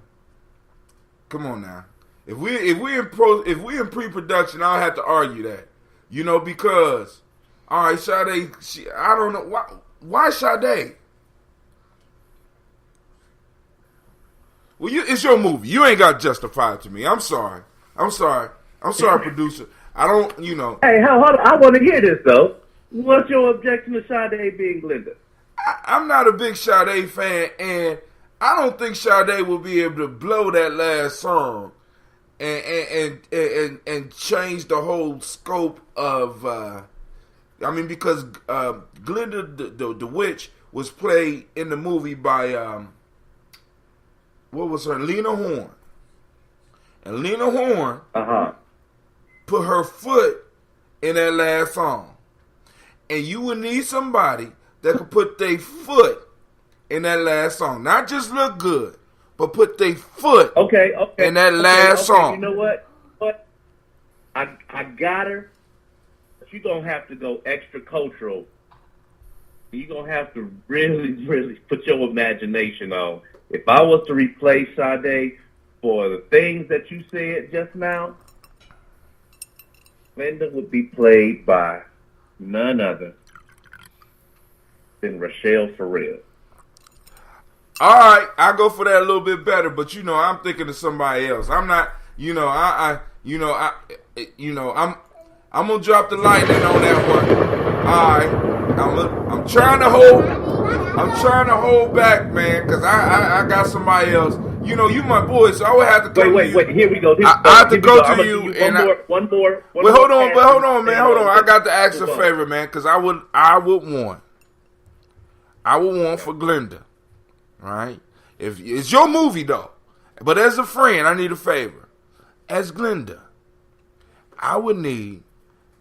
Come on now. If we in pre-production, I'll have to argue that. Because all right, Sade. I don't know why Sade. Well, it's your movie. You ain't got to justify it to me. I'm sorry, producer. I don't, Hey, hold on. I want to hear this though. What's your objection to Sade being Glenda? I'm not a big Sade fan, and I don't think Sade will be able to blow that last song and change the whole scope of. Because Glenda the witch was played in the movie by what was her? Lena Horne, and Lena Horne put her foot in that last song, and you would need somebody that could put their foot in that last song. Not just look good, but put their foot in that last song. You know what? I got her. But you're going to have to go extra cultural. You're going to have to really, really put your imagination on. If I was to replace Sade for the things that you said just now, Glenda would be played by none other than Rochelle Farrell. All right, I go for that a little bit better, but I'm thinking of somebody else. I'm not, I'm gonna drop the lightning on that one. All right, I'm trying to hold back, man, because I got somebody else. You my boy, so I would have to come to you. Wait. Here we go. I have to go to you, one more. Hold on, man. I got to ask a favor, man, because I would want for Glenda, right? If it's your movie though, but as a friend, I need a favor. As Glenda, I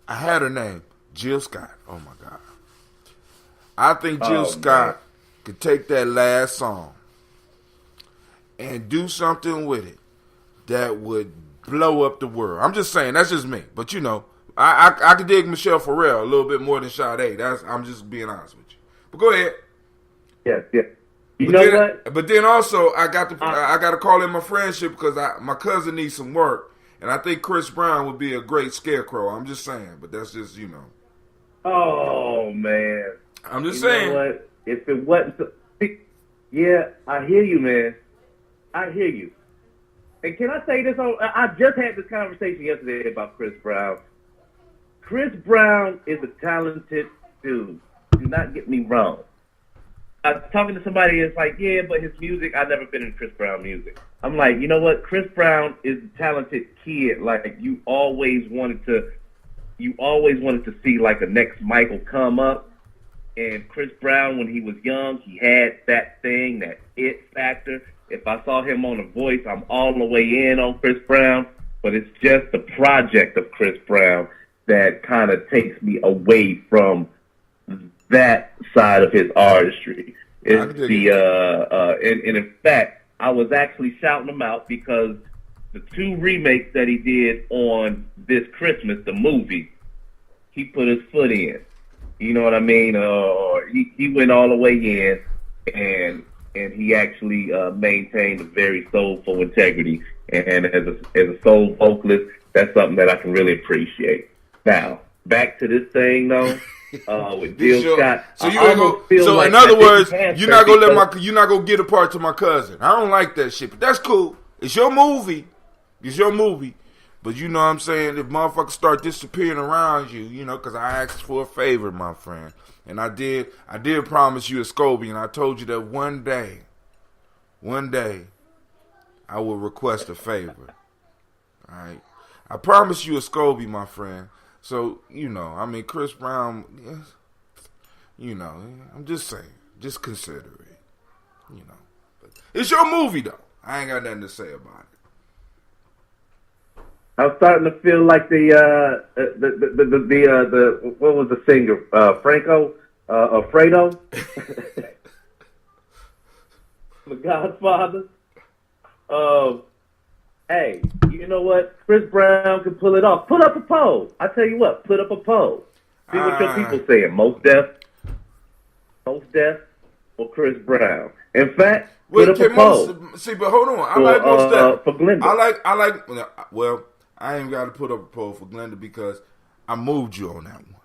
had her name, Jill Scott. Oh my God. I think Jill Scott could take that last song and do something with it that would blow up the world. I'm just saying, that's just me. But I could dig Michelle Farrell a little bit more than Sade. I'm just being honest with you. But go ahead. Yes. You know what? But then also, I got to call in my friendship because my cousin needs some work. And I think Chris Brown would be a great scarecrow. I'm just saying. But that's just, Oh, man. I'm just saying. You know what? If it wasn't... Yeah, I hear you, man. I hear you. And can I say this? I just had this conversation yesterday about Chris Brown. Chris Brown is a talented dude. Do not get me wrong. I was talking to somebody that's like, yeah, but his music, I've never been in Chris Brown music. I'm like, you know what? Chris Brown is a talented kid. Like, you always wanted to see like a next Michael come up. And Chris Brown, when he was young, he had that thing, that it factor. If I saw him on The Voice, I'm all the way in on Chris Brown. But it's just the project of Chris Brown that kind of takes me away from that side of his artistry. It's and in fact, I was actually shouting him out because the 2 remakes that he did on This Christmas, the movie, he put his foot in. You know what I mean? He went all the way in, and he actually maintained a very soulful integrity. And as a soul vocalist, that's something that I can really appreciate. Now, back to this thing though. With Jill Scott. So you ain't gonna. So like in other words, you're not gonna get a part to my cousin. I don't like that shit, but that's cool. It's your movie. But you know what I'm saying? If motherfuckers start disappearing around you, because I asked for a favor, my friend, and I did promise you a Scobie, and I told you that one day, I will request a favor. All right, I promise you a Scobie, my friend. So, Chris Brown, I'm just saying, just consider it, But it's your movie, though. I ain't got nothing to say about it. I'm starting to feel like the what was the singer, Franco, Fredo, the Godfather. Hey, you know what? Chris Brown can pull it off. Put up a poll. I tell you what, put up a poll. See what your people saying. Most deaf, or Chris Brown. In fact, put up a poll. But hold on. I like Most Def. For Glenda. Well, I ain't got to put up a poll for Glenda because I moved you on that one,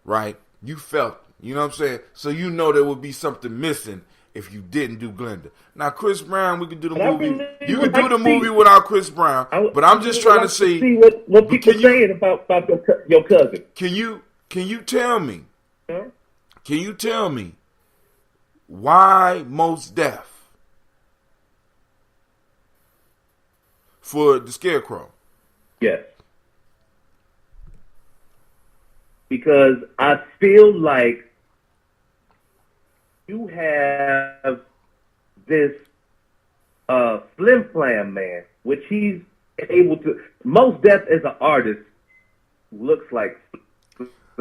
right? You felt, you know what I'm saying? So there would be something missing if you didn't do Glenda. Now, Chris Brown, we could do the movie. You could do the movie without Chris Brown, but I'm just trying to see what people saying about your cousin. Can you tell me? Huh? Can you tell me why Most Def for the Scarecrow? Yes. Because I feel like you have this Flim Flam man, which he's able to. Most Def as an artist looks like.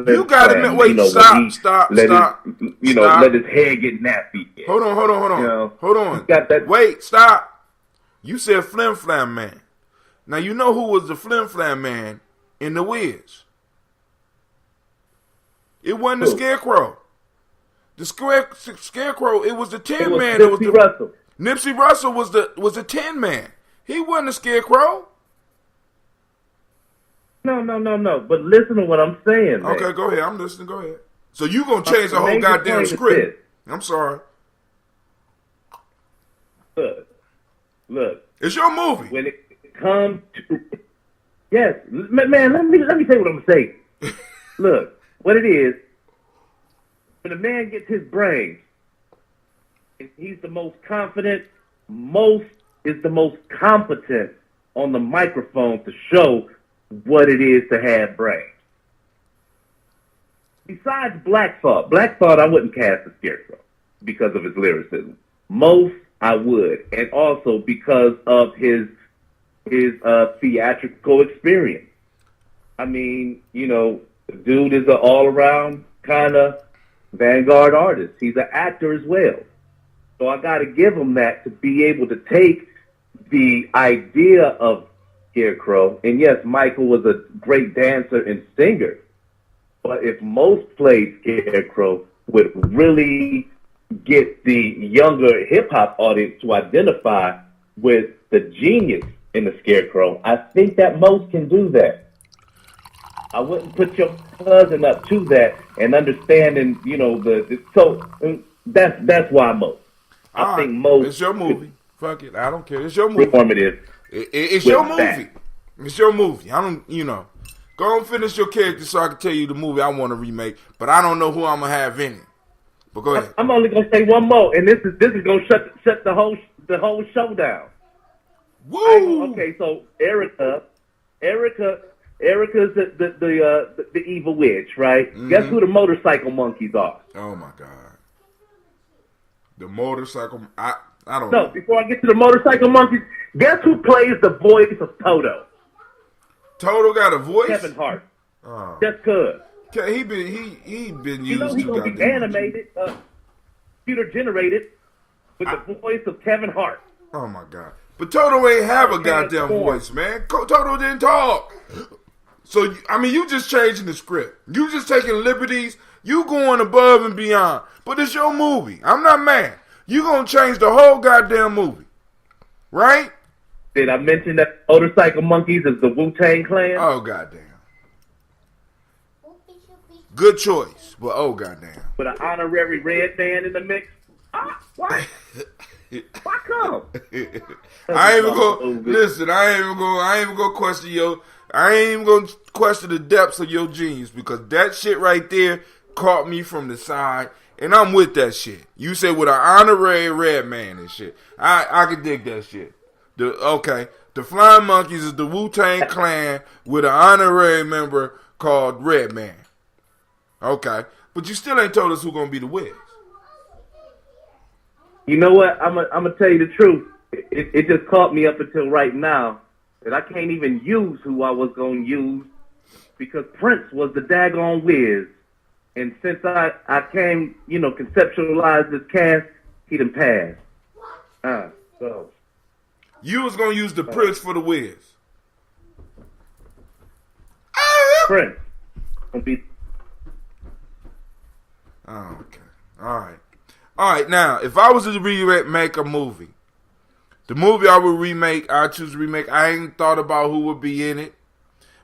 You got to wait. Stop. Let his head get nappy. Hold on. Hold on. Got that. Wait, stop. You said Flim Flam man. Now you know who was the Flim Flam man in The Wiz. It wasn't the Scarecrow. The Scarecrow, it was the Tin Man. Nipsey Russell. Nipsey Russell was the Tin Man. He wasn't the Scarecrow. No. But listen to what I'm saying, man. Okay, go ahead. I'm listening. Go ahead. So you gonna change the whole goddamn script? I'm sorry. Look. It's your movie. When it comes to Yes, man. Let me tell you what I'm gonna say. Look, what it is. When a man gets his brains, he's the most confident, is the most competent on the microphone to show what it is to have brains. Besides Black Thought I wouldn't cast the Scarecrow because of his lyricism. Most I would, and also because of his theatrical experience. I mean, you know, the dude is an all-around kind of vanguard artist. He's an actor as well. So I got to give him that to be able to take the idea of Scarecrow. And yes, Michael was a great dancer and singer. But if most played Scarecrow, would really get the younger hip-hop audience to identify with the genius in the Scarecrow, I think that most can do that. I wouldn't put your cousin up to that and understanding, you know, so that's why most. I think most. It's your movie. Fuck it. I don't care. It's your movie. Informative. It's your movie. It's your movie. I don't, you know. Go and finish your character so I can tell you the movie I want to remake, but I don't know who I'm going to have in it. But go ahead. I'm only going to say one more, and this is going to shut the whole show down. Woo! Okay, so Erica's the evil witch, right? Mm-hmm. Guess who the motorcycle monkeys are? Oh my God. The motorcycle, I don't know. No, before I get to the motorcycle monkeys, guess who plays the voice of Toto? Toto got a voice? Kevin Hart. Oh. Just cuz. He been used you know, he's going to be animated, computer generated with the voice of Kevin Hart. Oh my God. But Toto ain't have a goddamn voice, man. Toto didn't talk. So, I mean, you just changing the script. You just taking liberties. You going above and beyond. But it's your movie. I'm not mad. You gonna change the whole goddamn movie. Right? Did I mention that Motorcycle Monkeys is the Wu-Tang Clan? Oh, goddamn. Good choice. But oh, goddamn. With an honorary red man in the mix? Why? Why come? I ain't even gonna listen. I ain't even gonna question I ain't even gonna question the depths of your genius, because that shit right there caught me from the side, and I'm with that shit. You said with an honorary red man and shit. I can dig that shit. The Flying Monkeys is the Wu-Tang Clan with an honorary member called Red Man. Okay, but you still ain't told us who's gonna be the Wiz. You know what? I'm gonna tell you the truth. It just caught me up until right now that I can't even use who I was gonna use, because Prince was the daggone Wiz, and since I came, you know, conceptualize this cast, he done passed. So you was gonna use the Prince for the Wiz. Prince gonna be. Oh, okay. All right. Now, if I was to remake a movie, the movie I choose to remake, I ain't thought about who would be in it,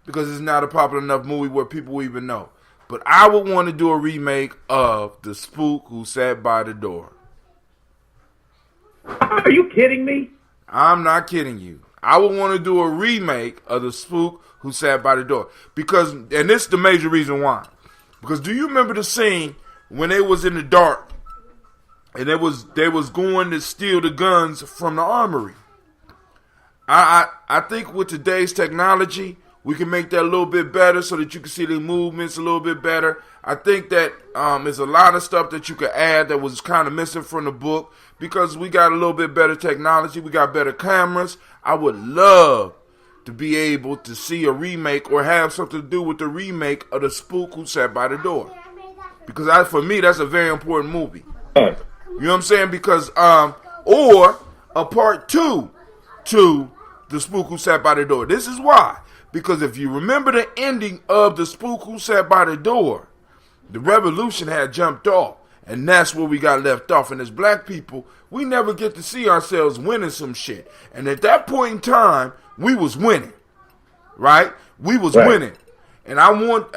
because it's not a popular enough movie where people even know. But I would want to do a remake of The Spook Who Sat by the Door. Are you kidding me? I'm not kidding you. I would want to do a remake of The Spook Who Sat by the Door. Because, and this is the major reason why. Because do you remember the scene when they was in the dark and they was going to steal the guns from the armory? I think with today's technology, we can make that a little bit better so that you can see the movements a little bit better. I think that there's a lot of stuff that you could add that was kind of missing from the book, because we got a little bit better technology. We got better cameras. I would love to be able to see a remake or have something to do with the remake of The Spook Who Sat by the Door. Because for me, that's a very important movie. You know what I'm saying? Because, or a part 2 to The Spook Who Sat by the Door. This is why. Because if you remember the ending of The Spook Who Sat by the Door, the revolution had jumped off. And that's where we got left off. And as black people, we never get to see ourselves winning some shit. And at that point in time, we was winning. Right? We was winning. And I want...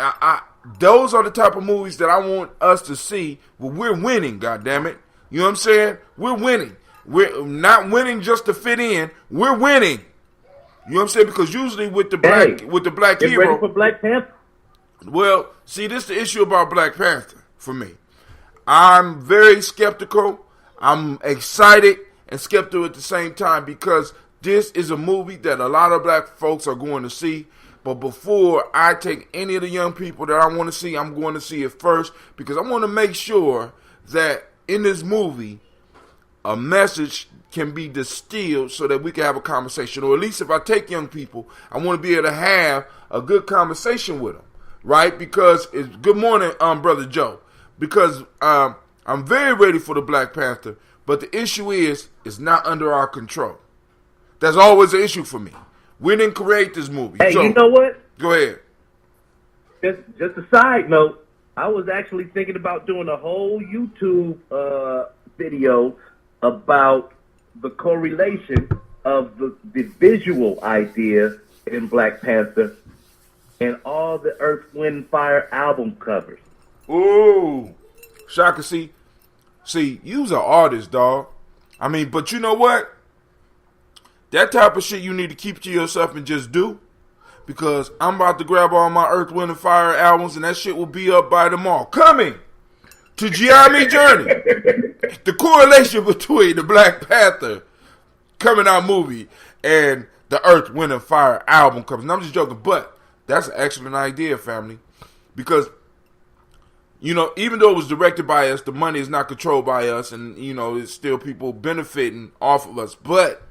those are the type of movies that I want us to see where we're winning, goddammit. You know what I'm saying? We're winning. We're not winning just to fit in. We're winning. You know what I'm saying? Because usually with the black get hero, ready for Black Panther. well, see, this is the issue about Black Panther for me. I'm very skeptical. I'm excited and skeptical at the same time because this is a movie that a lot of black folks are going to see. But before I take any of the young people that I want to see, I'm going to see it first because I want to make sure that in this movie, a message can be distilled so that we can have a conversation. Or at least if I take young people, I want to be able to have a good conversation with them, right? Because it's good morning, Brother Joe. Because I'm very ready for the Black Panther, but the issue is it's not under our control. That's always an issue for me. We didn't create this movie. Hey, so, you know what? Go ahead. Just a side note. I was actually thinking about doing a whole YouTube video about the correlation of the visual idea in Black Panther and all the Earth, Wind, Fire album covers. Ooh. Shaka, see, you's an artist, dog. I mean, but you know what? That type of shit you need to keep to yourself and just do. Because I'm about to grab all my Earth, Wind, and Fire albums and that shit will be up by tomorrow. Coming to Gye-Nyame Journey. The correlation between the Black Panther coming out movie and the Earth, Wind, and Fire album covers. And I'm just joking, but that's an excellent idea, family. Because, you know, even though it was directed by us, the money is not controlled by us, and, you know, it's still people benefiting off of us. But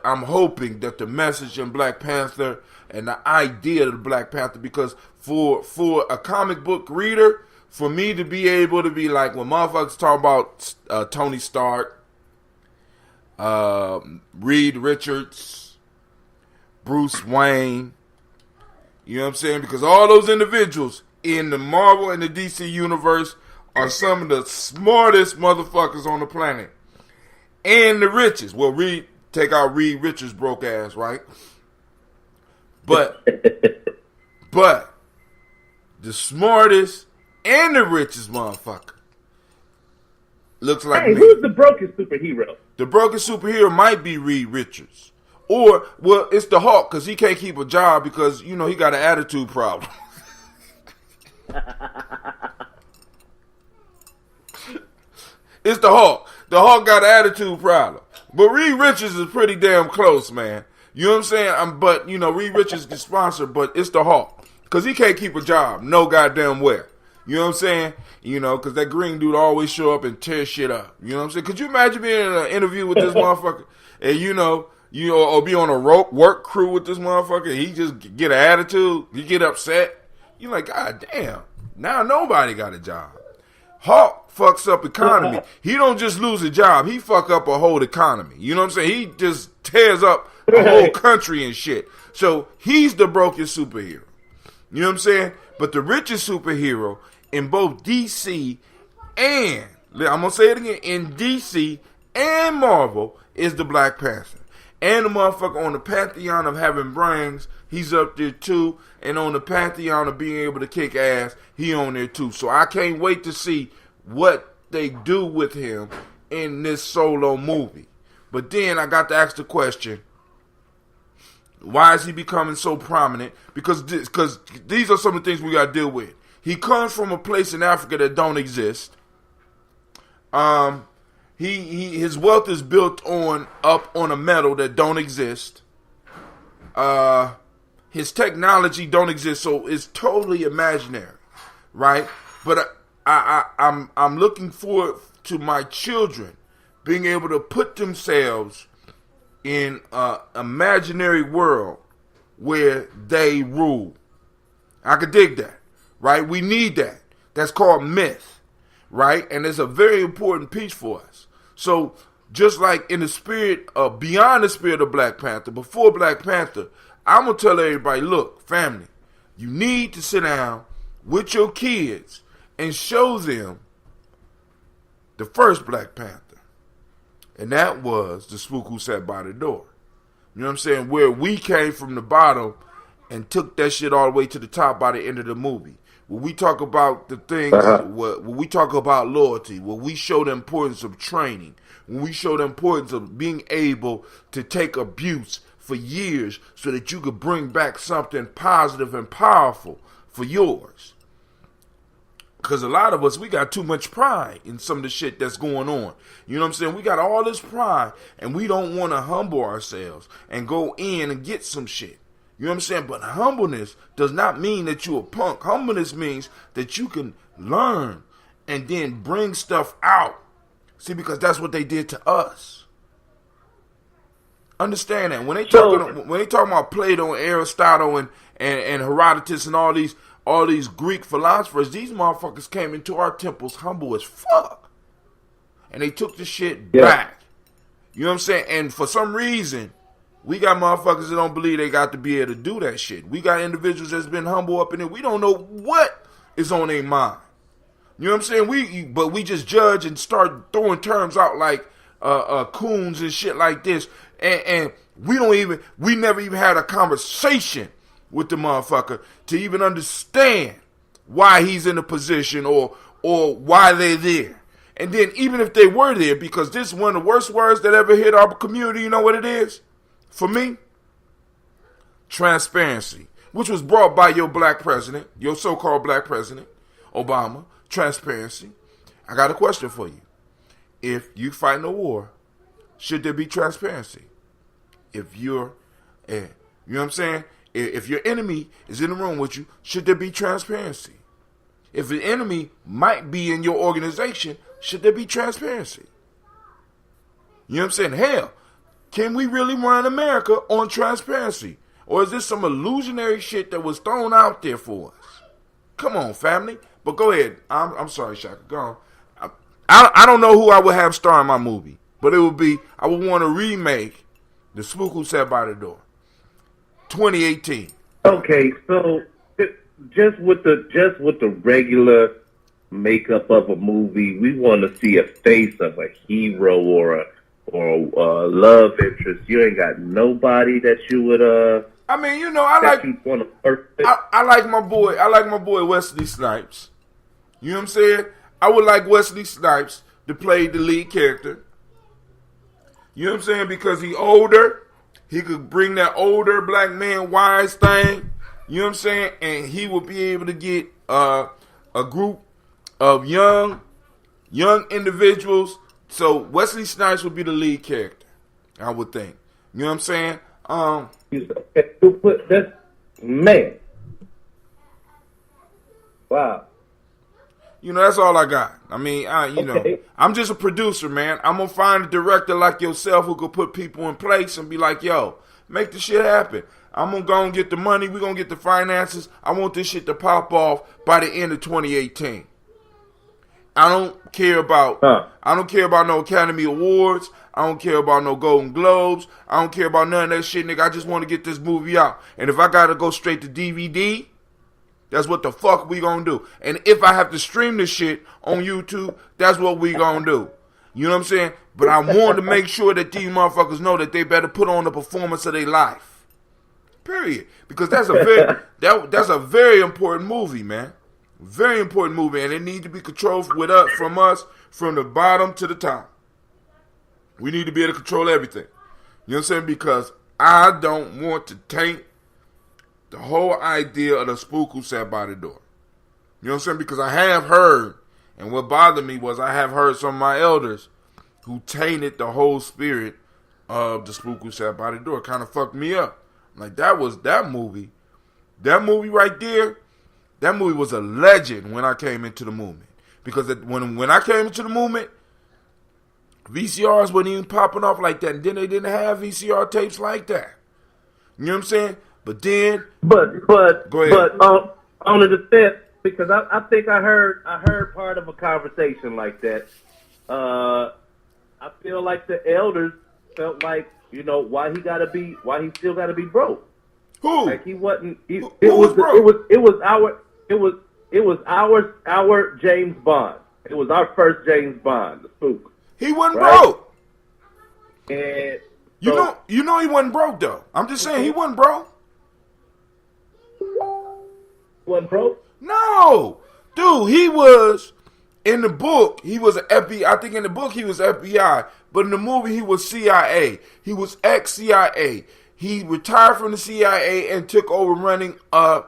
I'm hoping that the message in Black Panther and the idea of the Black Panther, because for a comic book reader, for me to be able to be like, when motherfuckers talk about Tony Stark, Reed Richards, Bruce Wayne, you know what I'm saying? Because all those individuals in the Marvel and the DC universe are some of the smartest motherfuckers on the planet. And the richest. Well, take out Reed Richards' broke ass, right? But the smartest and the richest motherfucker looks like me. Who's the brokest superhero? The brokest superhero might be Reed Richards. Or, well, it's the Hulk, because he can't keep a job because, you know, he got an attitude problem. It's the Hulk. The Hulk got an attitude problem. But Reed Richards is pretty damn close, man. You know what I'm saying? But, you know, Reed Richards gets sponsored, but it's the Hulk. Because he can't keep a job. No goddamn where. You know what I'm saying? You know, because that green dude always show up and tear shit up. You know what I'm saying? Could you imagine being in an interview with this motherfucker and, you know, or be on a work crew with this motherfucker, he just get an attitude, he get upset. You're like, God damn, now nobody got a job. Hulk fucks up economy. He don't just lose a job, he fuck up a whole economy. You know what I'm saying? He just tears up a whole country and shit. So he's the brokest superhero. You know what I'm saying? But the richest superhero in both DC and, I'm going to say it again, in DC and Marvel is the Black Panther. And the motherfucker on the pantheon of having brains, he's up there too. And on the pantheon of being able to kick ass, he on there too. So I can't wait to see what they do with him in this solo movie. But then I got to ask the question, why is he becoming so prominent? Because these are some of the things we got to deal with. He comes from a place in Africa that don't exist. His wealth is built up on a metal that don't exist. His technology don't exist, so it's totally imaginary, right? But I'm looking forward to my children being able to put themselves in an imaginary world where they rule. I could dig that, right? We need that. That's called myth, right? And it's a very important piece for us. So just like in the spirit of, beyond the spirit of Black Panther, before Black Panther, I'm going to tell everybody, look, family, you need to sit down with your kids and show them the first Black Panther. And that was the spook who sat by the door. You know what I'm saying? Where we came from the bottom and took that shit all the way to the top by the end of the movie. When we talk about the things, when we talk about loyalty, when we show the importance of training, when we show the importance of being able to take abuse for years so that you could bring back something positive and powerful for yours. Because a lot of us, we got too much pride in some of the shit that's going on. You know what I'm saying? We got all this pride, and we don't want to humble ourselves and go in and get some shit. You know what I'm saying? But humbleness does not mean that you a punk. Humbleness means that you can learn and then bring stuff out. See, because that's what they did to us. Understand that. When they talking about Plato and Aristotle and Herodotus and all these Greek philosophers, these motherfuckers came into our temples humble as fuck. And they took the shit back. You know what I'm saying? And for some reason, we got motherfuckers that don't believe they got to be able to do that shit. We got individuals that's been humble up in it. We don't know what is on their mind. You know what I'm saying? But we just judge and start throwing terms out like coons and shit like this. And we never even had a conversation with the motherfucker to even understand why he's in a position or why they're there. And then even if they were there, because this is one of the worst words that ever hit our community, you know what it is? For me, transparency, which was brought by your black president, your so-called black president, Obama. Transparency. I got a question for you. If you fighting a war, should there be transparency? If you're, you know what I'm saying? If your enemy is in the room with you, should there be transparency? If the enemy might be in your organization, should there be transparency? You know what I'm saying? Hell, can we really run America on transparency? Or is this some illusionary shit that was thrown out there for us? Come on, family. But go ahead. I'm sorry, Shaka. Go on. I don't know who I would have star in my movie. But it would be, I would want to remake The Spook Who Sat by the Door. 2018. Okay, so just with the regular makeup of a movie, we want to see a face of a hero or a love interest. You ain't got nobody that you would I mean, you know, I like my boy Wesley Snipes. You know what I'm saying? I would like Wesley Snipes to play the lead character. You know what I'm saying? Because he older. He could bring that older black man wise thing. You know what I'm saying? And he would be able to get a group of young individuals. So Wesley Snipes would be the lead character, I would think. You know what I'm saying? Man. Wow. You know, that's all I got. I mean, know, I'm just a producer, man. I'm going to find a director like yourself who could put people in place and be like, yo, make the shit happen. I'm going to go and get the money. We're going to get the finances. I want this shit to pop off by the end of 2018. I don't care about no Academy Awards. I don't care about no Golden Globes. I don't care about none of that shit, nigga. I just want to get this movie out. And if I got to go straight to DVD, that's what the fuck we gonna do. And if I have to stream this shit on YouTube, that's what we gonna do. You know what I'm saying? But I want to make sure that these motherfuckers know that they better put on the performance of their life. Period. Because that's a very important movie, man. Very important movie, and it needs to be controlled from us from the bottom to the top. We need to be able to control everything. You know what I'm saying? Because I don't want to taint the whole idea of the spook who sat by the door. You know what I'm saying? Because I have heard, and what bothered me was I have heard some of my elders who tainted the whole spirit of the spook who sat by the door. Kind of fucked me up. Like, that movie. That movie right there, that movie was a legend when I came into the movement. Because when I came into the movement, VCRs weren't even popping off like that. And then they didn't have VCR tapes like that. You know what I'm saying? But then, go ahead. On the defense, because I think I heard part of a conversation like that. I feel like the elders felt like, you know, why he still gotta be broke. Who? Like he wasn't. Who was broke? It was our James Bond. It was our first James Bond, the spook. He wasn't broke. And you know he wasn't broke though. I'm just saying he wasn't broke. Wasn't broke? No, dude, he was in the book. He was an FBI. I think in the book he was FBI, but in the movie he was CIA. He was ex-CIA. he retired from the CIA and took over running. I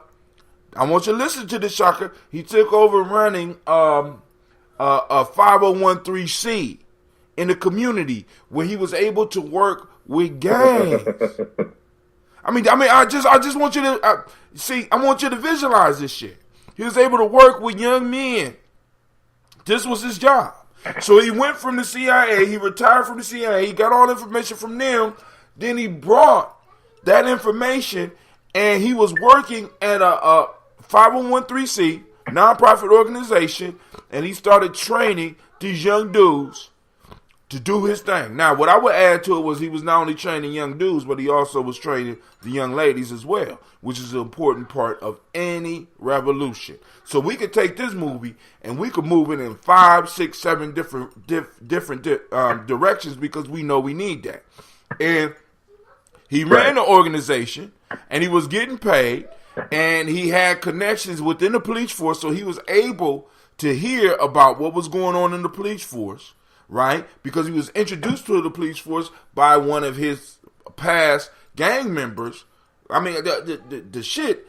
want you to listen to this, Shaka. He took over running a 501c in the community where he was able to work with gangs. I just want you to see. I want you to visualize this shit. He was able to work with young men. This was his job. So he went from the CIA. He retired from the CIA. He got all information from them. Then he brought that information, and he was working at a 501c nonprofit organization, and he started training these young dudes to do his thing. Now, what I would add to it was he was not only training young dudes, but he also was training the young ladies as well, which is an important part of any revolution. So we could take this movie and we could move it in 5, 6, 7 different directions because we know we need that. And he ran the organization and he was getting paid and he had connections within the police force, so he was able to hear about what was going on in the police force. Right, because he was introduced to the police force by one of his past gang members. I mean, the shit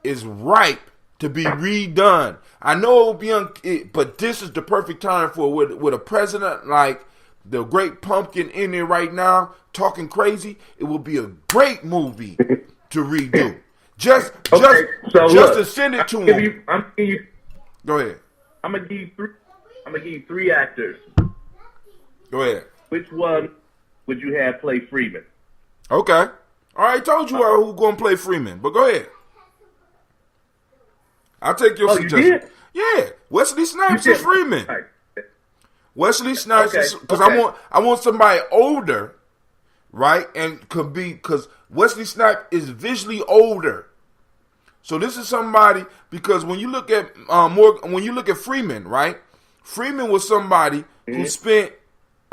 is ripe to be redone. I know but this is the perfect time for with a president like the Great Pumpkin in there right now talking crazy. It will be a great movie to redo. Just to send it to him. Go ahead. I'm gonna give you three actors. Go ahead. Which one would you have play Freeman? Okay. All right, told you who's gonna play Freeman, but go ahead. I'll take your suggestion. You did? Yeah, Wesley Snipes is Freeman. Right. Wesley Snipes is because I want somebody older, right? And could be because Wesley Snipes is visually older. So this is somebody because when you look at Freeman, right? Freeman was somebody who spent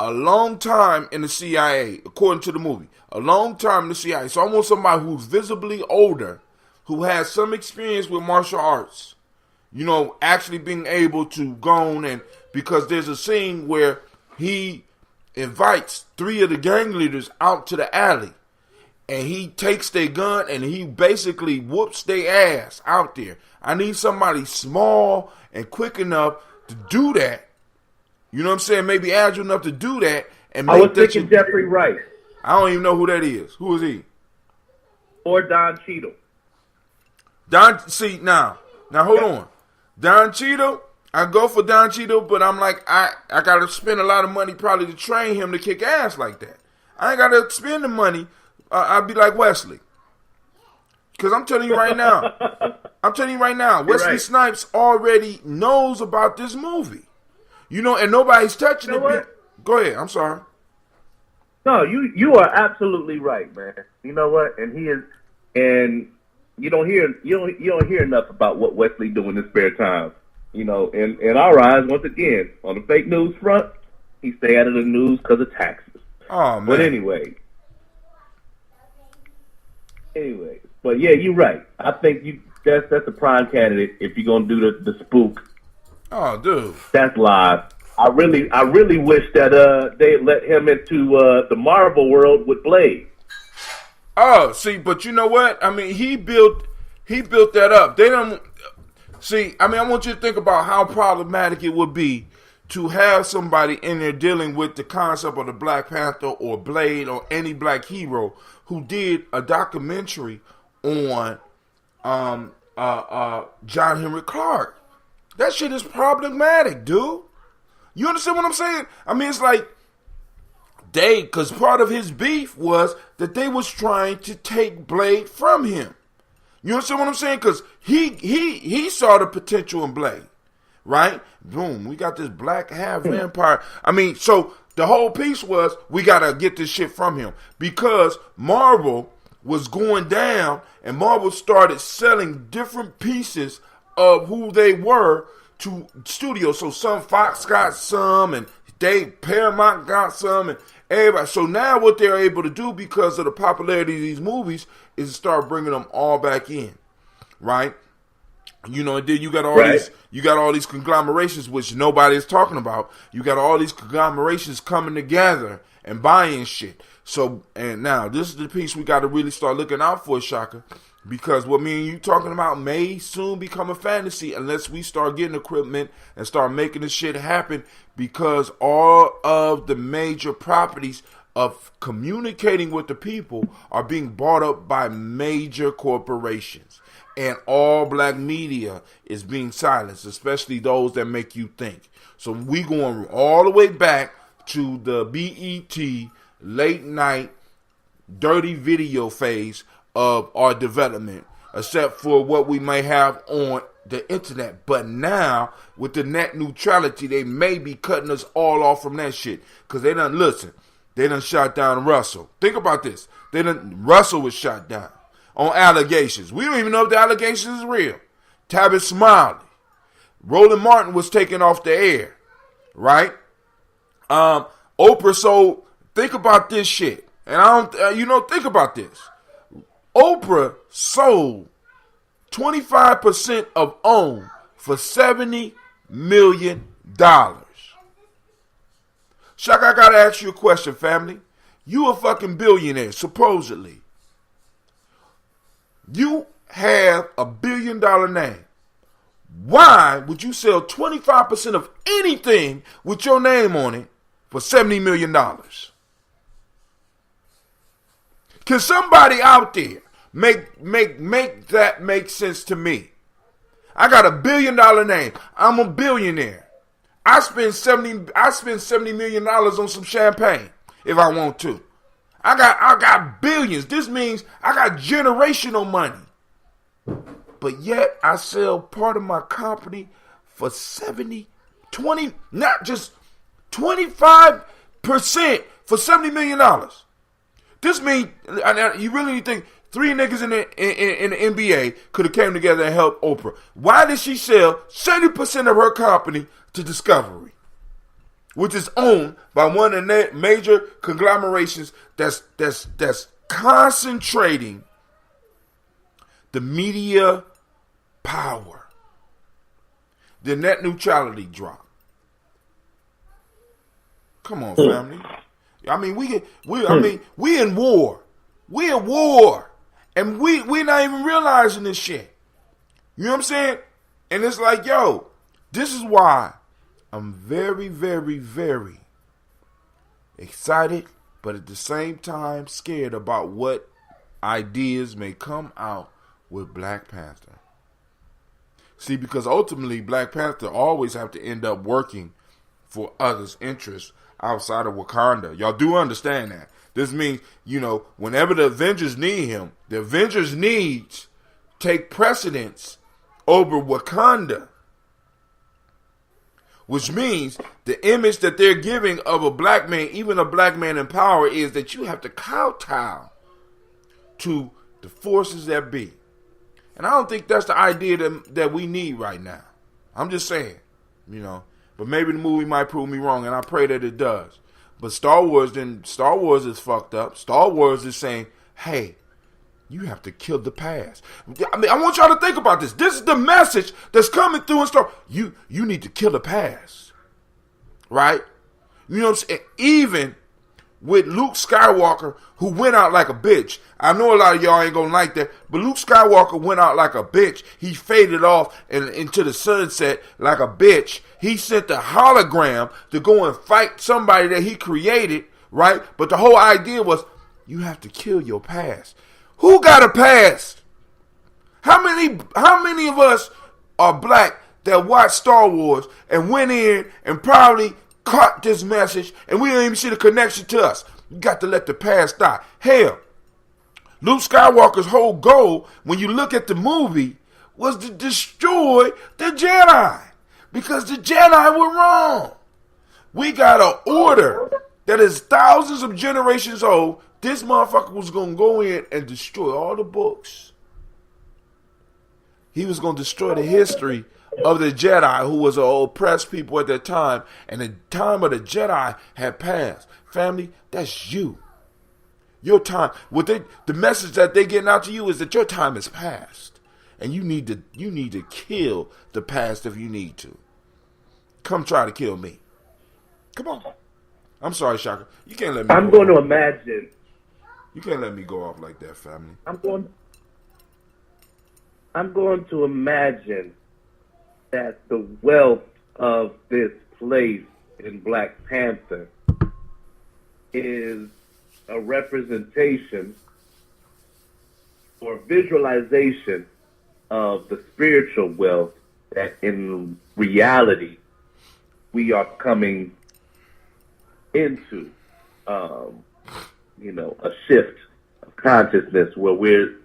a long time in the CIA, according to the movie. A long time in the CIA. So I want somebody who's visibly older, who has some experience with martial arts. You know, actually being able to go on and because there's a scene where he invites 3 of the gang leaders out to the alley. And he takes their gun and he basically whoops their ass out there. I need somebody small and quick enough to do that. You know what I'm saying? Maybe agile enough to do that. And I was thinking Jeffrey Wright. I don't even know who that is. Who is he? Or Don Cheadle. Now hold on. Don Cheadle, I go for Don Cheadle, but I'm like, I got to spend a lot of money probably to train him to kick ass like that. I ain't got to spend the money. I'd be like Wesley. Because I'm telling you right now, Wesley Snipes already knows about this movie. You know, and nobody's touching it. What? Go ahead, I'm sorry. No, you are absolutely right, man. You know what? And he is, and you don't hear enough about what Wesley do in his spare time. You know, in our eyes, once again, on the fake news front, he stay out of the news because of taxes. Oh man. But anyway, but yeah, you're right. I think that's a prime candidate if you're gonna do the spook. Oh, dude, that's live. I really wish that they let him into the Marvel world with Blade. Oh, see, but you know what? I mean, he built that up. They don't see. I mean, I want you to think about how problematic it would be to have somebody in there dealing with the concept of the Black Panther or Blade or any black hero who did a documentary on John Henry Clark. That shit is problematic, dude. You understand what I'm saying? I mean, it's like because part of his beef was that they was trying to take Blade from him. You understand what I'm saying? Because he saw the potential in Blade, right? Boom, we got this black half vampire. I mean, so the whole piece was we got to get this shit from him because Marvel was going down and Marvel started selling different pieces of who they were to studios. So some Fox got some and Paramount got some and everybody. So now what they're able to do because of the popularity of these movies is start bringing them all back in, right? You know, and then you got all these conglomerations which nobody is talking about. You got all these conglomerations coming together and buying shit. So, and now this is the piece we got to really start looking out for, Shaka, because what me and you talking about may soon become a fantasy unless we start getting equipment and start making this shit happen, because all of the major properties of communicating with the people are being bought up by major corporations. And all black media is being silenced, especially those that make you think. So we going all the way back to the BET late night dirty video phase of our development, except for what we may have on the internet. But now, with the net neutrality, they may be cutting us all off from that shit. Because they done, listen, they done shot down Russell. Think about this. Russell was shot down on allegations. We don't even know if the allegations is real. Tabitha Smiley. Roland Martin was taken off the air. Right? Oprah sold, think about this shit. And think about this. Oprah sold 25% of OWN for $70 million. Shaka, I gotta ask you a question, family. You a fucking billionaire, supposedly. You have a $1 billion name. Why would you sell 25% of anything with your name on it for $70 million? Can somebody out there make that make sense to me? I got a $1 billion name. I'm a billionaire. I spend $70 million on some champagne if I want to. I got billions. This means I got generational money. But yet I sell part of my company for 25% for $70 million. This means, you really think 3 niggas in the NBA could have came together and helped Oprah. Why did she sell 70% of her company to Discovery, which is owned by one of the major conglomerations that's concentrating the media power? The net neutrality drop. Come on, family. I mean, we in war. We at war. And we not even realizing this shit. You know what I'm saying? And it's like, yo, this is why I'm very, very, very excited, but at the same time scared about what ideas may come out with Black Panther. See, because ultimately Black Panther always have to end up working for others' interests outside of Wakanda. Y'all do understand that. This means, whenever the Avengers need him, the Avengers needs take precedence over Wakanda. Which means the image that they're giving of a black man, even a black man in power, is that you have to kowtow to the forces that be. And I don't think that's the idea that we need right now. I'm just saying, But maybe the movie might prove me wrong, and I pray that it does. But Star Wars is fucked up. Star Wars is saying, hey, you have to kill the past. I mean, I want y'all to think about this. This is the message that's coming through in Star Wars. You need to kill the past. Right? You know what I'm saying? Even with Luke Skywalker, who went out like a bitch. I know a lot of y'all ain't gonna like that, but Luke Skywalker went out like a bitch. He faded off and into the sunset like a bitch. He sent a hologram to go and fight somebody that he created, right? But the whole idea was, you have to kill your past. Who got a past? How many of us are black that watched Star Wars and went in and probably caught this message and we don't even see the connection to us? You got to let the past die. Hell, Luke Skywalker's whole goal, when you look at the movie, was to destroy the Jedi. Because the Jedi were wrong. We got an order that is thousands of generations old. This motherfucker was going to go in and destroy all the books. He was going to destroy the history of the Jedi, who was an oppressed people at that time. And the time of the Jedi had passed. Family, that's you. Your time, the message that they're getting out to you is that your time has passed. And you need to kill the past if you need to. Come try to kill me. Come on. I'm sorry, Shaka. You can't let me. I'm going to imagine. You can't let me go off like that, family. I'm going to imagine that the wealth of this place in Black Panther is a representation or visualization of the spiritual wealth that in reality we are coming into, a shift of consciousness where we're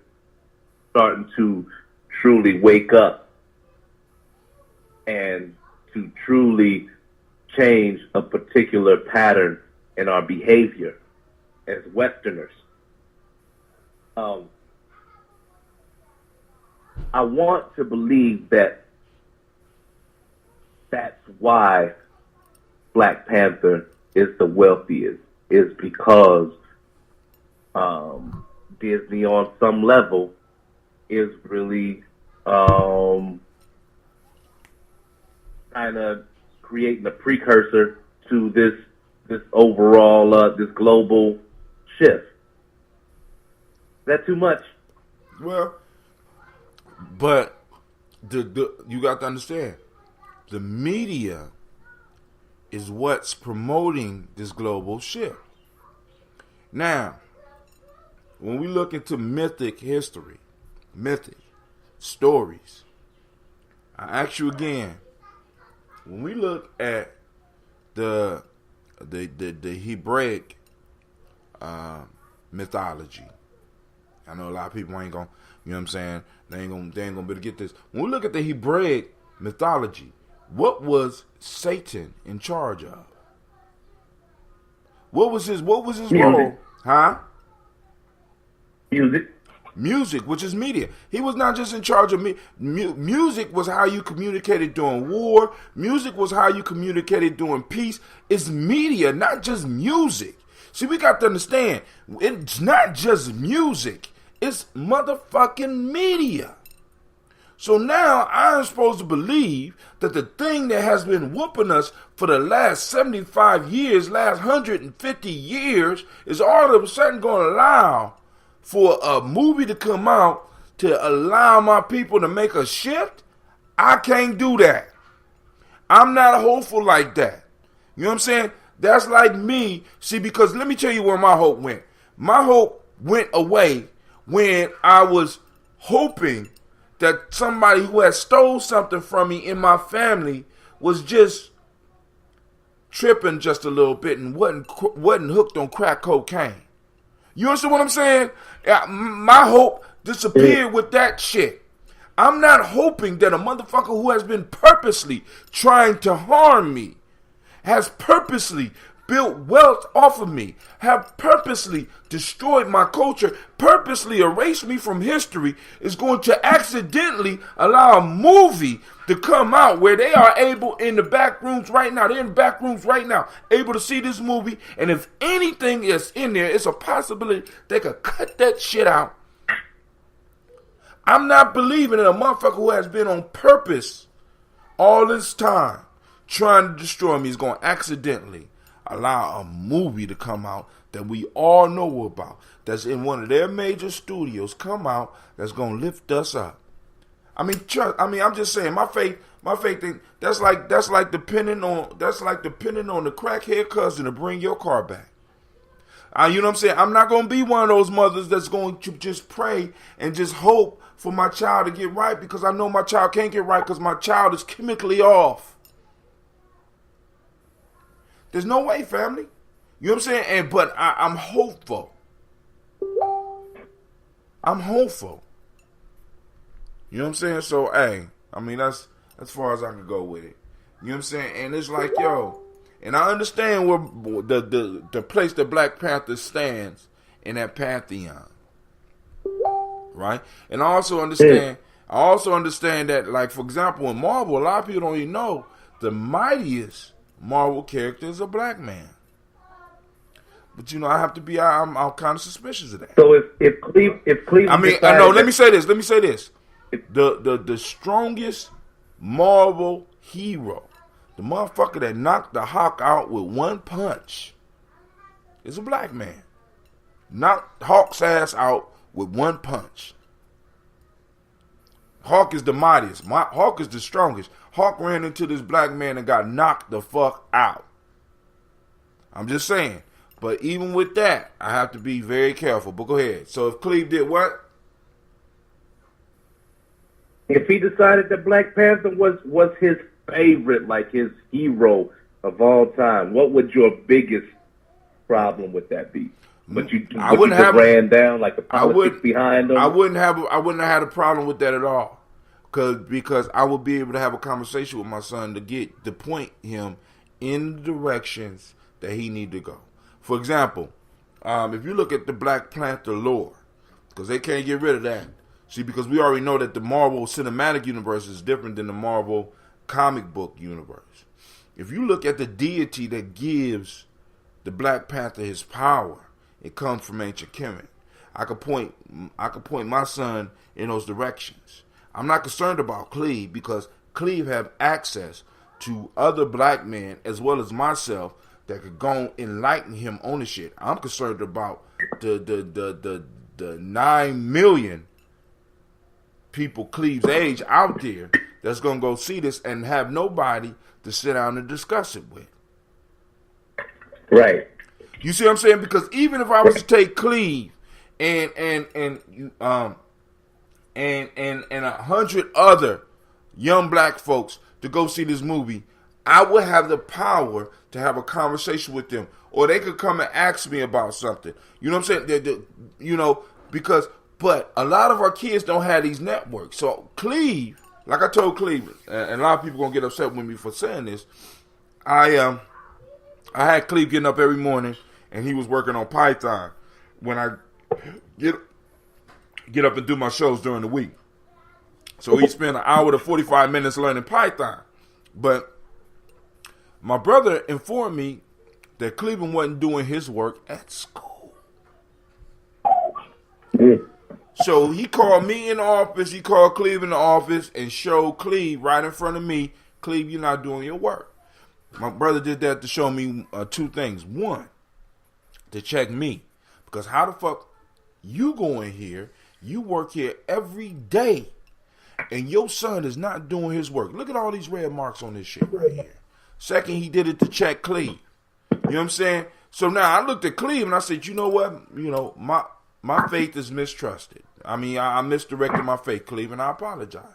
starting to truly wake up and to truly change a particular pattern in our behavior as Westerners. I want to believe that that's why Black Panther is the wealthiest, is because Disney on some level is really kind of creating a precursor to this overall this global shift. Is that too much? Well, but you got to understand, the media is what's promoting this global shift. Now, when we look into mythic history, mythic stories, I ask you again, when we look at the Hebraic mythology, I know a lot of people ain't gonna, you know what I'm saying, they ain't gonna be able to get this. When we look at the Hebraic mythology, what was Satan in charge of? What was his role? Huh? Music, which is media. He was not just in charge of music was how you communicated during war. Music was how you communicated during peace. It's media, not just music. See, we got to understand, it's not just music. It's motherfucking media. So now I'm supposed to believe that the thing that has been whooping us for the last 75 years, last 150 years, is all of a sudden going to allow for a movie to come out to allow my people to make a shift? I can't do that. I'm not hopeful like that. You know what I'm saying? That's like me. See, because let me tell you where my hope went. My hope went away when I was hoping that somebody who had stole something from me in my family was just tripping just a little bit and wasn't hooked on crack cocaine. You understand what I'm saying? My hope disappeared with that shit. I'm not hoping that a motherfucker who has been purposely trying to harm me, has purposely built wealth off of me, have purposely destroyed my culture, purposely erased me from history, is going to accidentally allow a movie to come out where they are able in the back rooms right now, they're in the back rooms right now, able to see this movie, and if anything is in there, it's a possibility they could cut that shit out. I'm not believing in a motherfucker who has been on purpose all this time trying to destroy me is going to accidentally allow a movie to come out that we all know about, that's in one of their major studios, come out, that's going to lift us up. I'm just saying, my faith thing, that's like depending on the crackhead cousin to bring your car back. You know what I'm saying? I'm not going to be one of those mothers that's going to just pray and just hope for my child to get right, because I know my child can't get right because my child is chemically off. There's no way, family. You know what I'm saying? But I'm hopeful. I'm hopeful. You know what I'm saying? So, hey, that's as far as I can go with it. You know what I'm saying? And it's like, yo, and I understand where the place that Black Panther stands in that pantheon. Right? And I also understand that, like, for example, in Marvel, a lot of people don't even know the mightiest Marvel character is a black man. But I'm kind of suspicious of that. So if Cleveland, let me say this. The strongest Marvel hero, the motherfucker that knocked the Hawk out with one punch, is a black man. Knocked Hawk's ass out with one punch. Hawk is the mightiest. Hawk is the strongest. Hawk ran into this black man and got knocked the fuck out. I'm just saying. But even with that, I have to be very careful. But go ahead. So if Cleve did what? If he decided that Black Panther was his favorite, like his hero of all time, what would your biggest problem with that be? But I wouldn't have ran down like the politics behind him. I wouldn't have had a problem with that at all, because I would be able to have a conversation with my son to point him in the directions that he need to go. For example, if you look at the Black Panther lore, because they can't get rid of that. See, because we already know that the Marvel Cinematic Universe is different than the Marvel comic book universe. If you look at the deity that gives the Black Panther his power, it comes from ancient Kemet. I could point my son in those directions. I'm not concerned about Cleve because Cleve have access to other black men as well as myself that could go enlighten him on the shit. I'm concerned about the 9 million people Cleve's age out there that's gonna go see this and have nobody to sit down and discuss it with. Right. You see what I'm saying? Because even if I was to take Cleve and 100 other young black folks to go see this movie, I would have the power to have a conversation with them, or they could come and ask me about something. You know what I'm saying? But a lot of our kids don't have these networks. So Cleve, like I told Cleve, and a lot of people gonna get upset with me for saying this. I had Cleve getting up every morning, and he was working on Python when I get up and do my shows during the week. So he spent an hour to 45 minutes learning Python. But my brother informed me that Cleveland wasn't doing his work at school. So he called me in the office, he called Cleve in the office and showed Cleve right in front of me, Cleve, you're not doing your work. My brother did that to show me two things. One, to check me. Because how the fuck you go in here, you work here every day, and your son is not doing his work. Look at all these red marks on this shit right here. Second, he did it to check Cleve. You know what I'm saying? So now I looked at Cleve and I said, you know what? You know, my faith is mistrusted. I mean, I misdirected my faith, Cleve, and I apologize.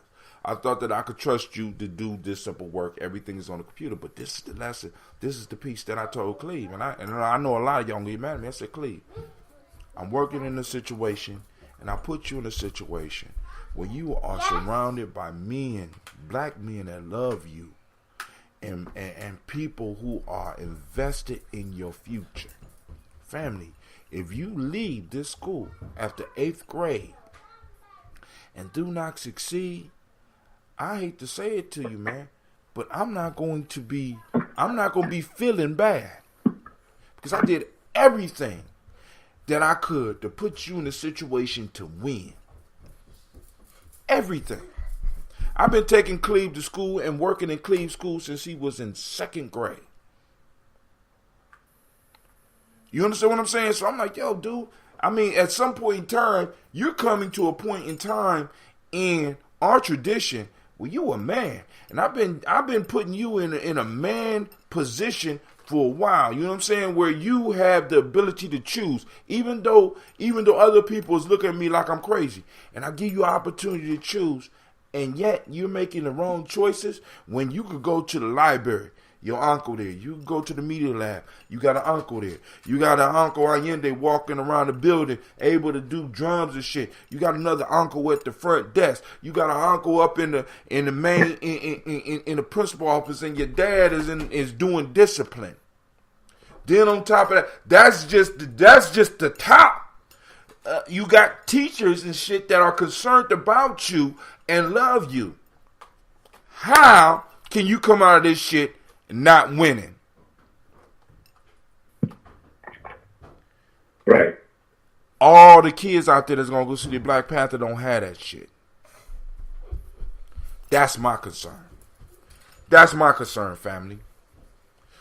I thought that I could trust you to do this simple work. Everything is on the computer, but this is the lesson. This is the piece that I told Cleve, and I know a lot of y'all gonna get mad at me. I said, Cleve, I'm working in a situation, and I put you in a situation where you are surrounded by men, black men that love you, and people who are invested in your future. Family, if you leave this school after 8th grade and do not succeed, I hate to say it to you, man, but I'm not going to be feeling bad, because I did everything that I could to put you in a situation to win. Everything. I've been taking Cleve to school and working in Cleve school since he was in 2nd grade. You understand what I'm saying? So I'm like, yo, dude, I mean, at some point in time, you're coming to a point in time in our tradition where you a man. And I've been putting you in a man position for a while. You know what I'm saying? Where you have the ability to choose, even though other people is looking at me like I'm crazy. And I give you an opportunity to choose. And yet you're making the wrong choices when you could go to the library. Your uncle there. You can go to the media lab. You got an uncle there. You got an Uncle Allende walking around the building, able to do drums and shit. You got another uncle at the front desk. You got an uncle up in the main in the principal office, and your dad is doing discipline. Then on top of that, that's just the top. You got teachers and shit that are concerned about you and love you. How can you come out of this shit not winning? Right. All the kids out there that's gonna go see the Black Panther don't have that shit. That's my concern. That's my concern, family.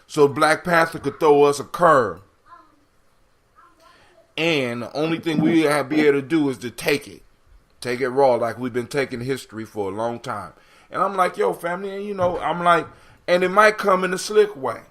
So Black Panther could throw us a curve And the only thing we have be able to do is to take it raw, like we've been taking history for a long time. And I'm like, yo, family, and I'm like, and it might come in a slick way,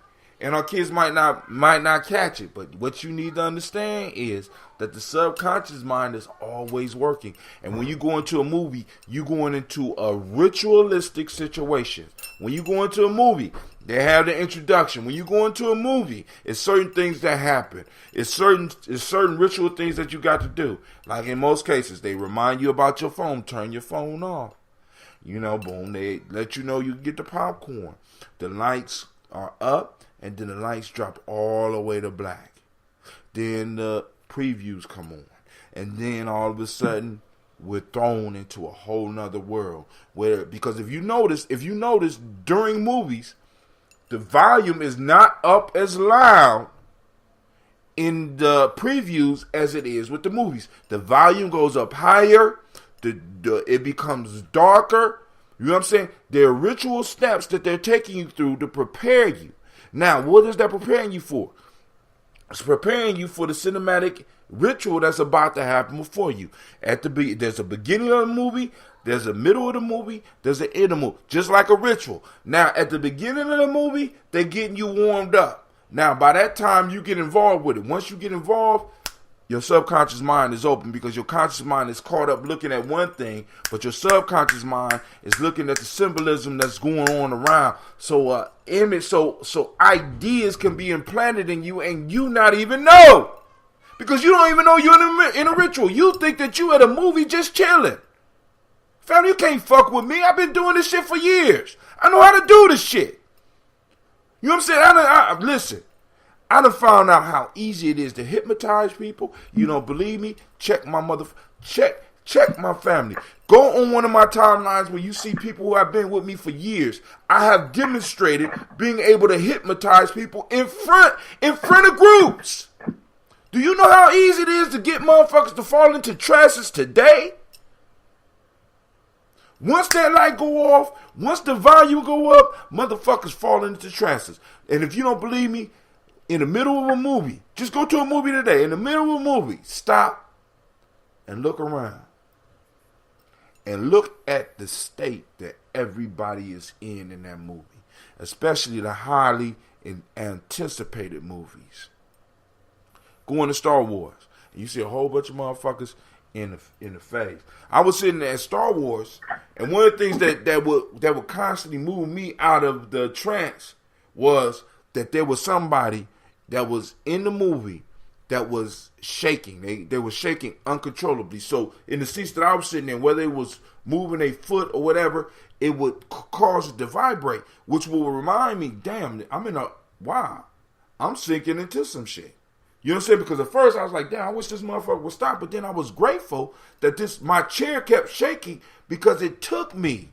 and our kids might not catch it. But what you need to understand is that the subconscious mind is always working. And when you go into a movie, you're going into a ritualistic situation. When you go into a movie, they have the introduction. When you go into a movie, it's certain things that happen. It's certain ritual things that you got to do. Like in most cases, they remind you about your phone. Turn your phone off. Boom, they let you know you can get the popcorn. The lights are up, and then the lights drop all the way to black. Then the previews come on. And then all of a sudden, we're thrown into a whole nother world. Because if you notice during movies, the volume is not up as loud in the previews as it is with the movies. The volume goes up higher. It becomes darker. You know what I'm saying? There are ritual steps that they're taking you through to prepare you. Now, what is that preparing you for? It's preparing you for the cinematic ritual that's about to happen before you. There's a beginning of the movie, there's a middle of the movie, there's an end of the movie, just like a ritual. Now, at the beginning of the movie, they're getting you warmed up. Now, by that time, you get involved with it. Once you get involved, your subconscious mind is open because your conscious mind is caught up looking at one thing, but your subconscious mind is looking at the symbolism that's going on around. So, so ideas can be implanted in you and you not even know. Because you don't even know you're in a ritual. You think that you at a movie just chilling. Fam, you can't fuck with me. I've been doing this shit for years. I know how to do this shit. You know what I'm saying? Listen, I done found out how easy it is to hypnotize people. You don't believe me? Check my check my family. Go on one of my timelines where you see people who have been with me for years. I have demonstrated being able to hypnotize people in front of groups. Do you know how easy it is to get motherfuckers to fall into trances today? Once that light go off, once the volume go up, motherfuckers fall into trances. And if you don't believe me, in the middle of a movie, just go to a movie today, in the middle of a movie, stop and look around. And look at the state that everybody is in that movie. Especially the highly anticipated movies. Going to Star Wars, and you see a whole bunch of motherfuckers in the phase. I was sitting there at Star Wars, and one of the things that would constantly move me out of the trance was that there was somebody that was in the movie that was shaking. They were shaking uncontrollably. So in the seats that I was sitting in, whether it was moving a foot or whatever, it would cause it to vibrate, which will remind me, damn, I'm sinking into some shit. You know what I'm saying? Because at first I was like, damn, I wish this motherfucker would stop. But then I was grateful that my chair kept shaking because it took me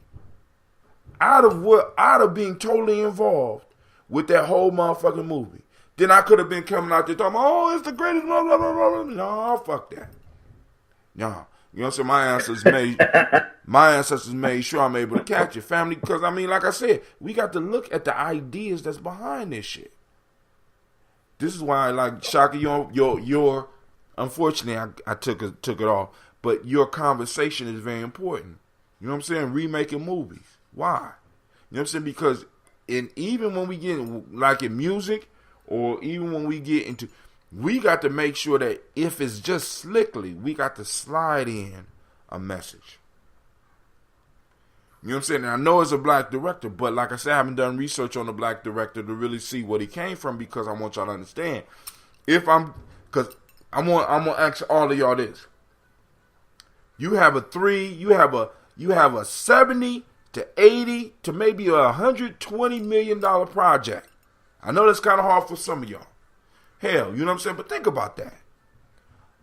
out of being totally involved with that whole motherfucking movie. Then I could have been coming out there talking, oh, it's the greatest, blah, blah, blah, blah. No, fuck that. No. You know what I'm saying? My ancestors made sure I'm able to catch it, family. Because, like I said, we got to look at the ideas that's behind this shit. This is why, like, Shaka, your unfortunately, I took it off, but your conversation is very important. You know what I'm saying? Remaking movies. Why? You know what I'm saying? Because even when we get, like in music, or even when we get into, we got to make sure that if it's just slickly, we got to slide in a message. You know what I'm saying? And I know it's a black director, but like I said, I haven't done research on the black director to really see what he came from, because I want y'all to understand. Because I'm gonna ask all of y'all this. You have a 70 to 80 to maybe $120 million project. I know that's kind of hard for some of y'all. Hell, you know what I'm saying? But think about that.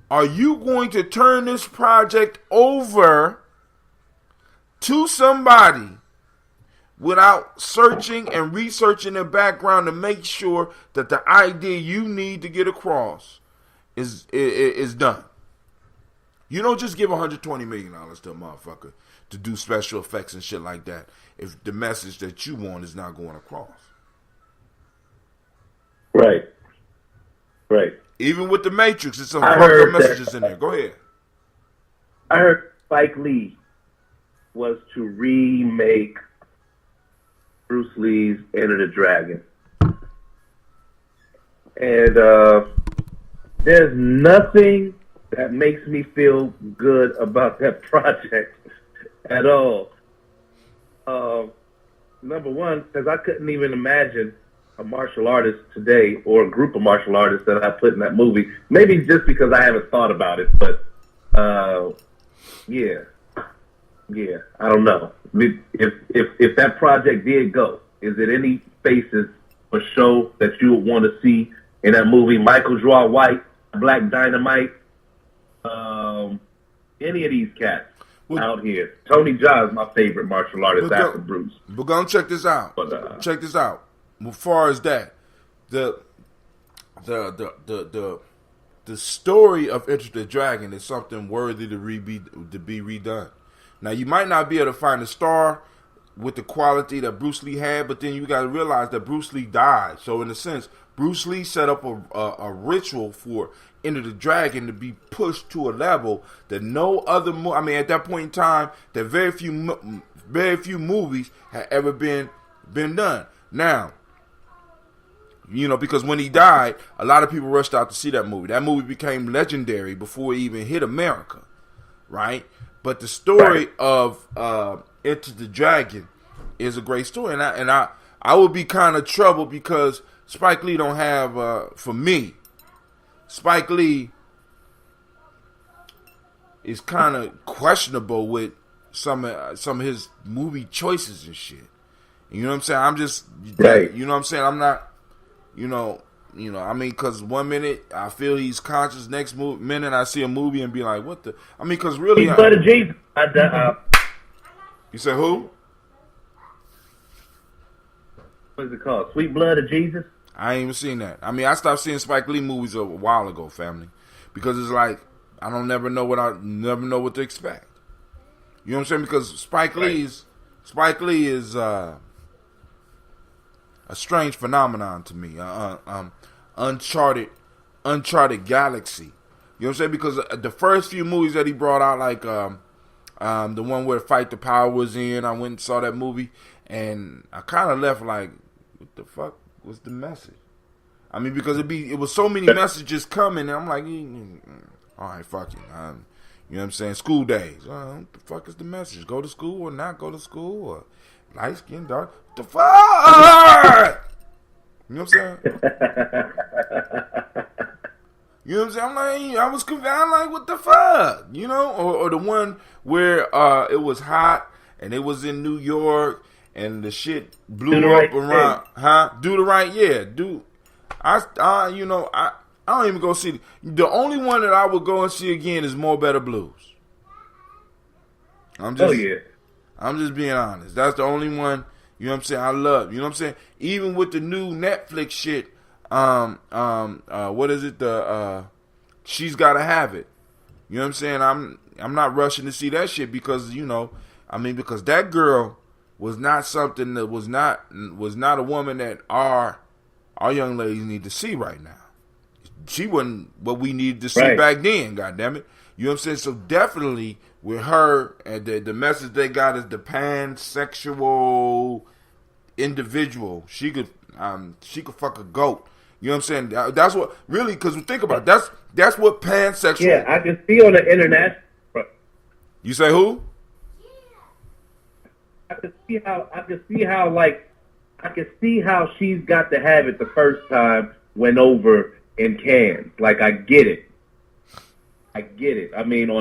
Are you going to turn this project over to somebody without searching and researching their background to make sure that the idea you need to get across is done? You don't just give $120 million to a motherfucker to do special effects and shit like that if the message that you want is not going across. Right. Even with the Matrix, there's some I fucked up heard messages that. in there. Go ahead. I heard Spike Lee was to remake Bruce Lee's Enter the Dragon. And there's nothing that makes me feel good about that project at all. Number one, because I couldn't even imagine a martial artist today or a group of martial artists that I put in that movie. Maybe just because I haven't thought about it, but yeah, I don't know. If that project did go, is it any faces or show that you would want to see in that movie? Michael Jai White, Black Dynamite, any of these cats out here. Tony Jaa is my favorite martial artist after Bruce. But go and check this out. Check this out. As far as that, the story of Enter the Dragon is something worthy to be redone. Now, you might not be able to find a star with the quality that Bruce Lee had, but then you got to realize that Bruce Lee died. So, in a sense, Bruce Lee set up a ritual for Enter the Dragon to be pushed to a level that no other at that point in time, that very few movies had ever been done. Now, because when he died, a lot of people rushed out to see that movie. That movie became legendary before it even hit America, right? But the story of Enter the Dragon is a great story, and I would be kind of troubled because Spike Lee don't have, for me, Spike Lee is kind of questionable with some of his movie choices and shit. You know what I'm saying? I'm just, you know what I'm saying? I'm not. Because one minute I feel he's conscious, next minute I see a movie and be like, what the? Because really. Sweet Blood of Jesus. You say who? What is it called? Sweet Blood of Jesus? I ain't even seen that. I stopped seeing Spike Lee movies a while ago, family. Because it's like, I don't never know what to expect. You know what I'm saying? Because Spike Lee is a strange phenomenon to me. Uncharted galaxy. You know what I'm saying? Because the first few movies that he brought out, like the one where Fight the Power was in, I went and saw that movie, and I kind of left like, what the fuck was the message? Because it was so many messages coming, and I'm like, all right, fuck it. You know what I'm saying? School days. What the fuck is the message? Go to school or not go to school? Or light skin, dark? What the fuck? You know what I'm saying? You know what I'm saying? I'm like, I was confused. I'm like, what the fuck? Or the one where it was hot and it was in New York and the shit blew up around. Huh? Do the right, yeah. I don't even go see it. The only one that I would go and see again is More Better Blues. I'm just being honest. That's the only one, you know what I'm saying, I love. You know what I'm saying? Even with the new Netflix shit, what is it? She's Gotta Have It. You know what I'm saying? I'm not rushing to see that shit because, because that girl was not something that was not a woman that our young ladies need to see right now. She wasn't what we needed to see back then, goddammit. You know what I'm saying? So definitely with her, and the message they got is the pansexual individual. She could fuck a goat. You know what I'm saying? That's what really, because think about it, that's what pansexual. Yeah, I can see on the international. You say who? I can see how she's got to have it the first time went over in Cannes. Like, I get it. On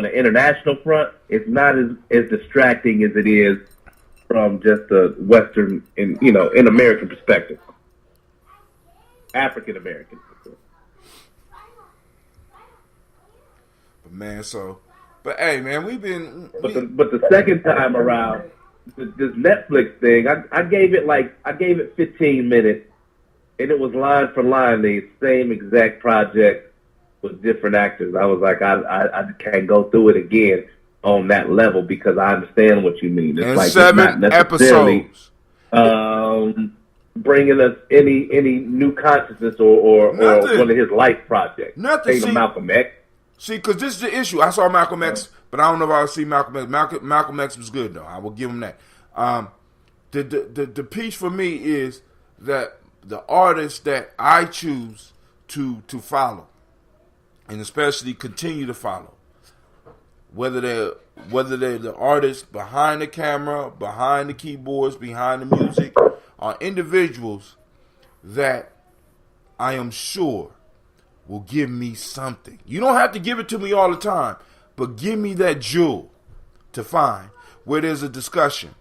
the international front, it's not as distracting as it is from just a Western, in American perspective. African American. But hey, man, But the second time around, this Netflix thing, I gave it 15 minutes, and it was line for line the same exact project with different actors. I was like, I can't go through it again on that level because I understand what you mean. It's and like 7 it's not necessarily, episodes. bringing us any new consciousness or Nothing. one of his life projects. Nothing. Ain't no See, Malcolm X. See, because this is the issue. I saw Malcolm X, but I don't know if I'll see Malcolm X. Malcolm X was good, though. I will give him that. The piece for me is that the artists that I choose to follow, and especially continue to follow, whether they're the artists behind the camera, behind the keyboards, behind the music, are individuals that I am sure will give me something. You don't have to give it to me all the time, but give me that jewel to find where there's a discussion.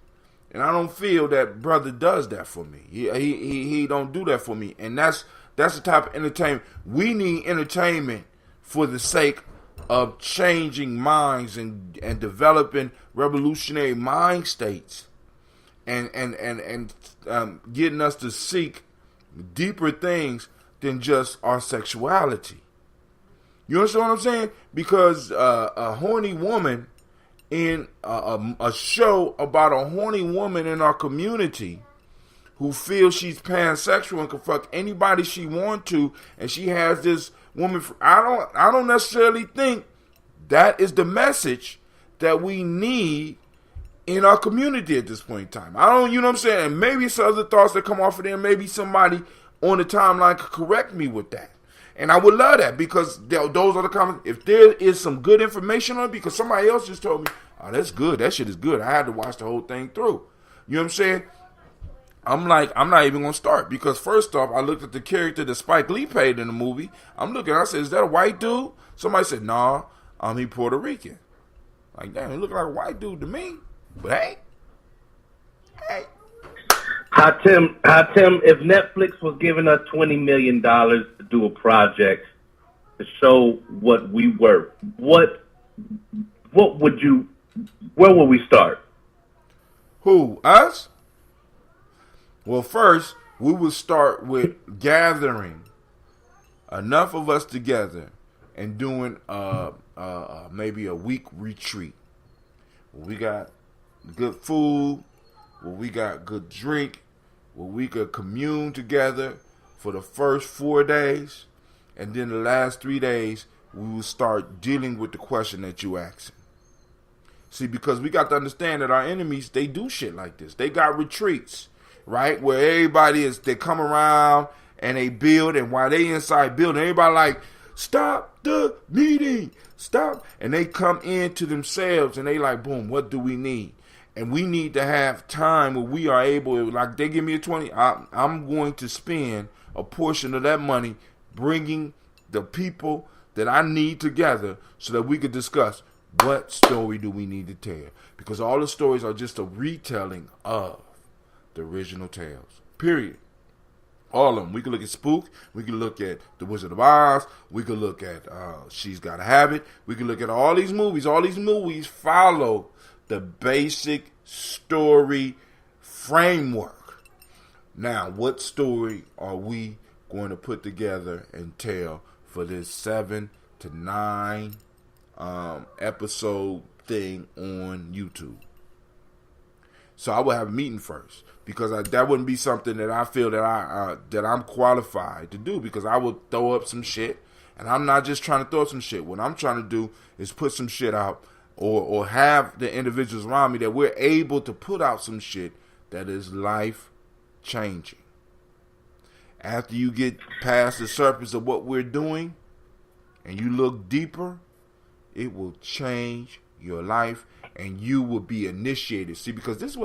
And I don't feel that brother does that for me. He don't do that for me. And that's the type of entertainment. We need entertainment for the sake of changing minds and developing revolutionary mind states and getting us to seek deeper things than just our sexuality. You understand what I'm saying? Because a horny woman in a show about a horny woman in our community who feels she's pansexual and can fuck anybody she wants to, and she has this woman. I don't necessarily think that is the message that we need in our community at this point in time. I don't, you know what I'm saying? And maybe some other thoughts that come off of there. Maybe somebody on the timeline could correct me with that. And I would love that, because those are the comments. If there is some good information on it, because somebody else just told me, oh, that's good. That shit is good. I had to watch the whole thing through. You know what I'm saying? I'm like, I'm not even going to start, because first off, I looked at the character that Spike Lee played in the movie. I'm looking, I said, is that a white dude? Somebody said, nah, he Puerto Rican. Like, damn, he look like a white dude to me. But hey. Tim, if Netflix was giving us $20 million to do a project to show what we were, what would you, where would we start? Who, us? Well, first, we would start with gathering enough of us together and doing maybe a week retreat. We got good food, where we got good drink, where we could commune together for the first 4 days, and then the last 3 days we will start dealing with the question that you asking. See, because we got to understand that our enemies, they do shit like this. They got retreats, right, where they come around and they build, and while they inside building, everybody like, stop the meeting, stop, and they come into themselves and they like, boom, what do we need? And we need to have time where we are able, like they give me a 20, I'm going to spend a portion of that money bringing the people that I need together so that we could discuss what story do we need to tell. Because all the stories are just a retelling of the original tales, period. All of them. We can look at Spook. We can look at The Wizard of Oz. We can look at She's Gotta Have It. We can look at all these movies. All these movies follow the basic story framework. Now, what story are we going to put together and tell for this 7 to 9 episode thing on YouTube? So I would have a meeting first, because that wouldn't be something that I feel that that I'm qualified to do, because I would throw up some shit, and I'm not just trying to throw up some shit. What I'm trying to do is put some shit out, or have the individuals around me that we're able to put out some shit that is life changing. After you get past the surface of what we're doing and you look deeper, it will change your life and you will be initiated. See, because this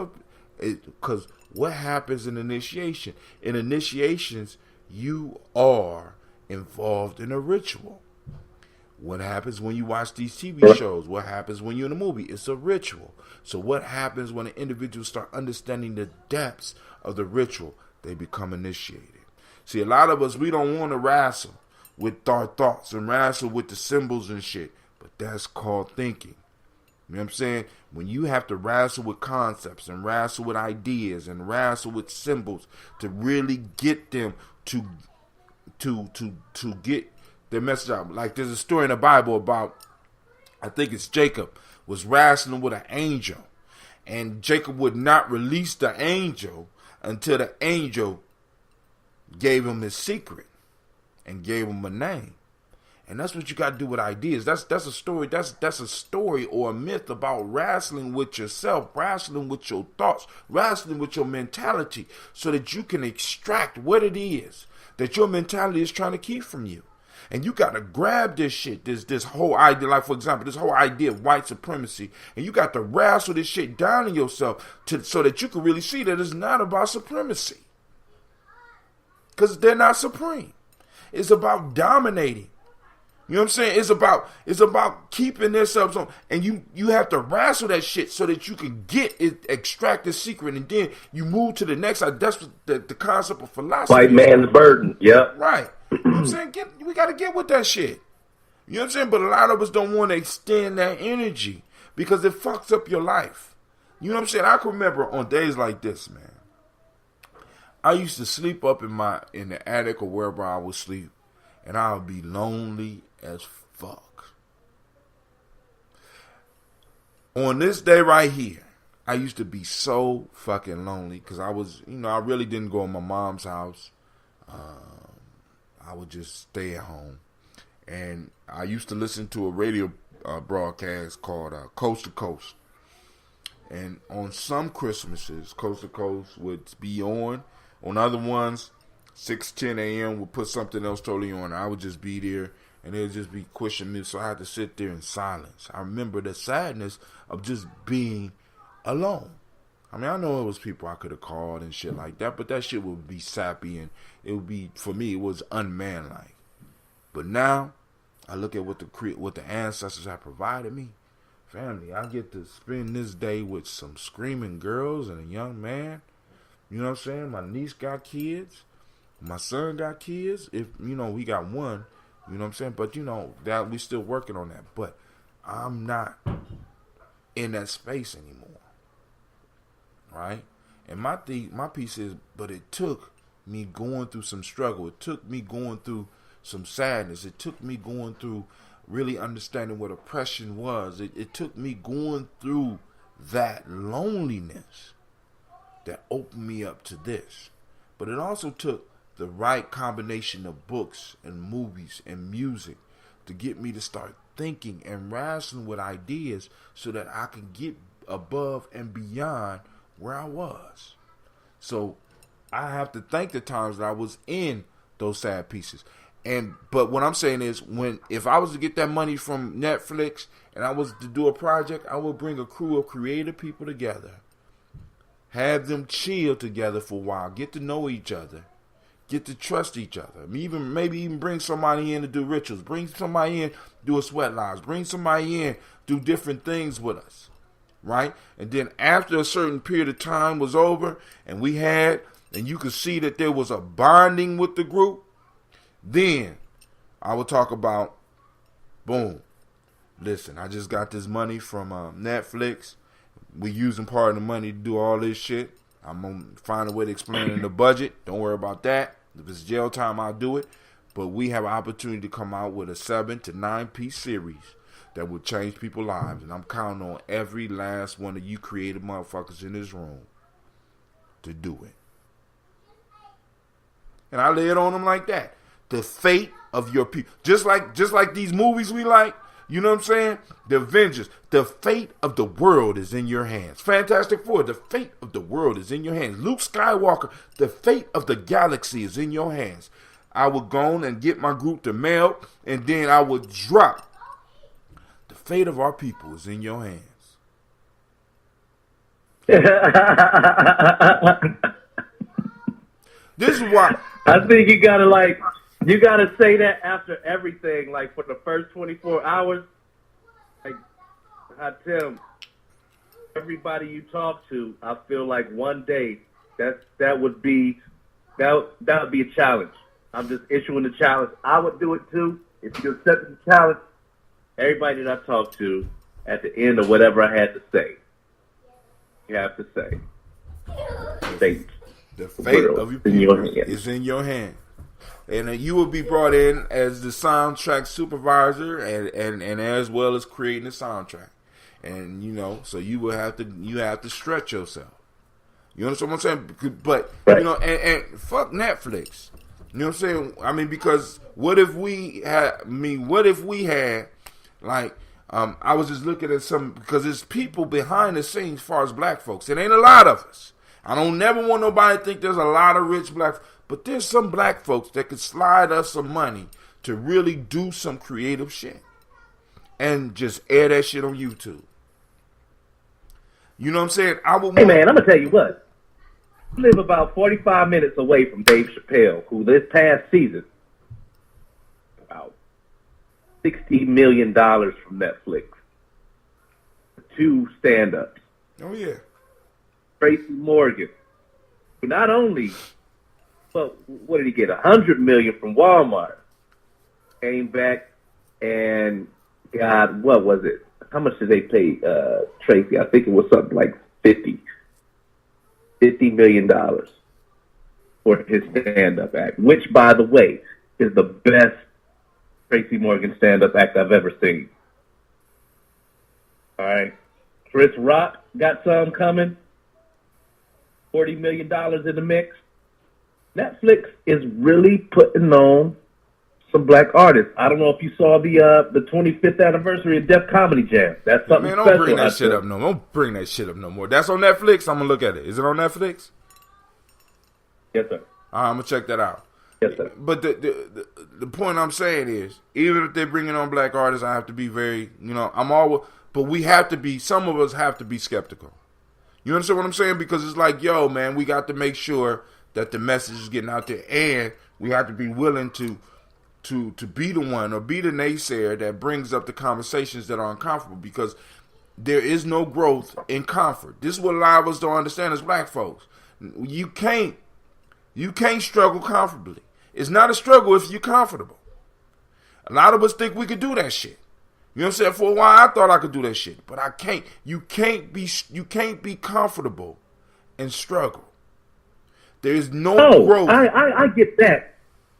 is what happens in initiation? In initiations, you are involved in a ritual. What happens when you watch these TV shows? What happens when you're in a movie? It's a ritual. So what happens when an individual start understanding the depths of the ritual? They become initiated. See, a lot of us, we don't want to wrestle with our thoughts and wrestle with the symbols and shit. But that's called thinking. You know what I'm saying? When you have to wrestle with concepts and wrestle with ideas and wrestle with symbols to really get them to get their message out. Like there's a story in the Bible about, I think it's Jacob was wrestling with an angel, and Jacob would not release the angel until the angel gave him his secret and gave him a name. And that's what you got to do with ideas. That's a story. That's a story or a myth about wrestling with yourself, wrestling with your thoughts, wrestling with your mentality, so that you can extract what it is that your mentality is trying to keep from you. And you got to grab this shit, this whole idea, like for example, this whole idea of white supremacy, and you got to wrestle this shit down in yourself so that you can really see that it's not about supremacy, because they're not supreme. It's about dominating. You know what I'm saying? It's about keeping themselves on, and you have to wrestle that shit so that you can extract the secret, and then you move to the next side. That's what the concept of philosophy. White man's burden. Yep. Right. You know what I'm saying? We got to get with that shit. You know what I'm saying? But a lot of us don't want to extend that energy because it fucks up your life. You know what I'm saying? I can remember on days like this, man, I used to sleep up in the attic or wherever I would sleep, and I would be lonely as fuck. On this day right here, I used to be so fucking lonely because I was, I really didn't go to my mom's house. I would just stay at home. And I used to listen to a radio broadcast called Coast to Coast. And on some Christmases, Coast to Coast would be on. On other ones, 6:10 a.m. would put something else totally on. I would just be there, and it would just be pushing me, so I had to sit there in silence. I remember the sadness of just being alone. I mean, I know it was people I could have called and shit like that, but that shit would be sappy, and it would be, for me, it was unmanlike. But now, I look at what the ancestors have provided me. Family, I get to spend this day with some screaming girls and a young man. You know what I'm saying? My niece got kids. My son got kids. If, we got one. You know what I'm saying? But, that we still working on that. But I'm not in that space anymore. Right? And my piece is, but it took me going through some struggle. It took me going through some sadness. It took me going through really understanding what oppression was. It took me going through that loneliness that opened me up to this. But it also took the right combination of books and movies and music to get me to start thinking and wrestling with ideas so that I can get above and beyond where I was. So I have to thank the times that I was in those sad pieces. But what I'm saying is, if I was to get that money from Netflix and I was to do a project, I would bring a crew of creative people together, have them chill together for a while, get to know each other, get to trust each other. Maybe even bring somebody in to do rituals, bring somebody in, do a sweat lodge, bring somebody in, do different things with us. Right? And then after a certain period of time was over and you could see that there was a bonding with the group, then I would talk about, boom, listen, I just got this money from Netflix. We using part of the money to do all this shit. I'm going to find a way to explain in the budget. Don't worry about that. If it's jail time, I'll do it. But we have an opportunity to come out with a 7 to 9 piece series that will change people's lives. And I'm counting on every last one of you creative motherfuckers in this room to do it. And I lay it on them like that. The fate of your people. Just like these movies we like. You know what I'm saying? The Avengers. The fate of the world is in your hands. Fantastic Four. The fate of the world is in your hands. Luke Skywalker. The fate of the galaxy is in your hands. I would go on and get my group to mail, and then I would drop. The fate of our people is in your hands. This is why I think you gotta say that after everything, like for the first 24 hours. Like I tell everybody you talk to, I feel like one day that would be a challenge. I'm just issuing the challenge. I would do it too. If you accept the challenge, everybody that I talk to at the end of whatever I had to say, you have to say, the fate of your people is in your hand. And you will be brought in as the soundtrack supervisor and as well as creating the soundtrack. And, so you have to stretch yourself. You understand what I'm saying? But, right. And fuck Netflix. You know what I'm saying? I mean, because what if we had, like, I was just looking at some, because there's people behind the scenes as far as black folks. It ain't a lot of us. I don't never want nobody to think there's a lot of rich black, but there's some black folks that could slide us some money to really do some creative shit. And just air that shit on YouTube. You know what I'm saying? Hey man, I'm going to tell you what. I live about 45 minutes away from Dave Chappelle, who this past season, about $60 million from Netflix. 2 stand-ups. Oh, yeah. Tracy Morgan, who not only, well, what did he get? $100 million from Walmart. Came back and got, what was it? How much did they pay Tracy? I think it was something like $50 million for his stand-up act, which, by the way, is the best Tracy Morgan stand-up act I've ever seen. All right. Chris Rock got some coming. $40 million in the mix. Netflix is really putting on some black artists. I don't know if you saw the 25th anniversary of Def Comedy Jam. That's something man, don't special. bring that shit up no more. Don't bring that shit up no more. That's on Netflix. I'm gonna look at it. Is it on Netflix? Yes, sir. All right, I'm gonna check that out. Yes, sir. But the point I'm saying is, even if they're bringing on black artists, I have to be very, but we have to be. Some of us have to be skeptical. You understand what I'm saying? Because it's like, yo, man, we got to make sure that the message is getting out there, and we have to be willing to be the one or be the naysayer that brings up the conversations that are uncomfortable, because there is no growth in comfort. This is what a lot of us don't understand as black folks. You can't struggle comfortably. It's not a struggle if you're comfortable. A lot of us think we could do that shit. You know what I'm saying? For a while, I thought I could do that shit, but I can't. You can't be comfortable and struggle. There is no growth. I get that.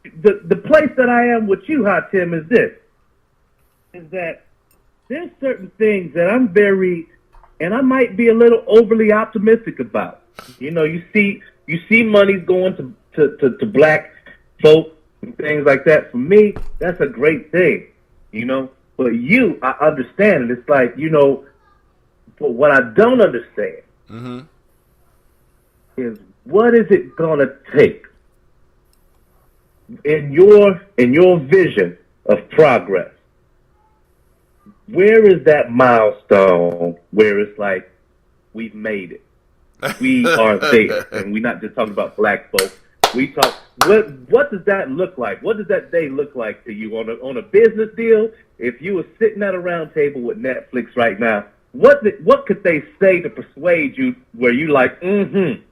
The place that I am with you, Hot Tim, is that there's certain things that I'm and I might be a little overly optimistic about. You see money's going to black folk and things like that. For me, that's a great thing, But I understand it. It's like, but what I don't understand is, what is it gonna take in your vision of progress? Where is that milestone where it's like, we've made it? We are there, and we're not just talking about black folks. We talk. What does that look like? What does that day look like to you on a business deal? If you were sitting at a round table with Netflix right now, what could they say to persuade you where you like, you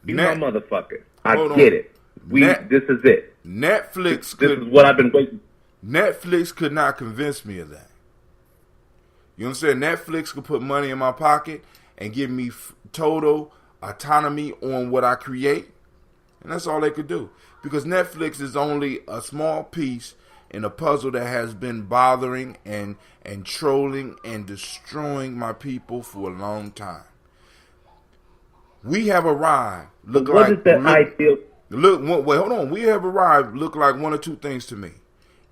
my motherfucker, I get it. This is it. This is what I've been waiting. Netflix could not convince me of that. You know what I'm saying? Netflix could put money in my pocket and give me total autonomy on what I create. And that's all they could do. Because Netflix is only a small piece in a puzzle that has been bothering and trolling and destroying my people for a long time. We have arrived. What is that ideal? Wait, hold on. We have arrived. Look like one or two things to me.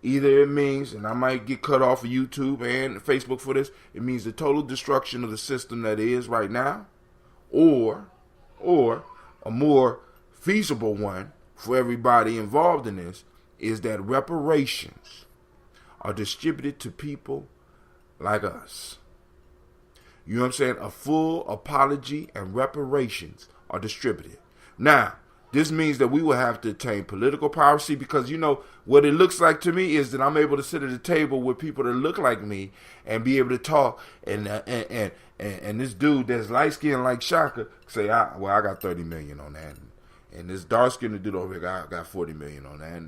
Either it means, and I might get cut off of YouTube and Facebook for this, it means the total destruction of the system that is right now, or a more feasible one for everybody involved in this is that reparations are distributed to people like us. You know what I'm saying? A full apology and reparations are distributed. Now, this means that we will have to attain political power. See, because what it looks like to me is that I'm able to sit at a table with people that look like me and be able to talk. And this dude that's light skinned like Shaka say, I got 30 million on that. And this dark skinned dude over here got 40 million on that.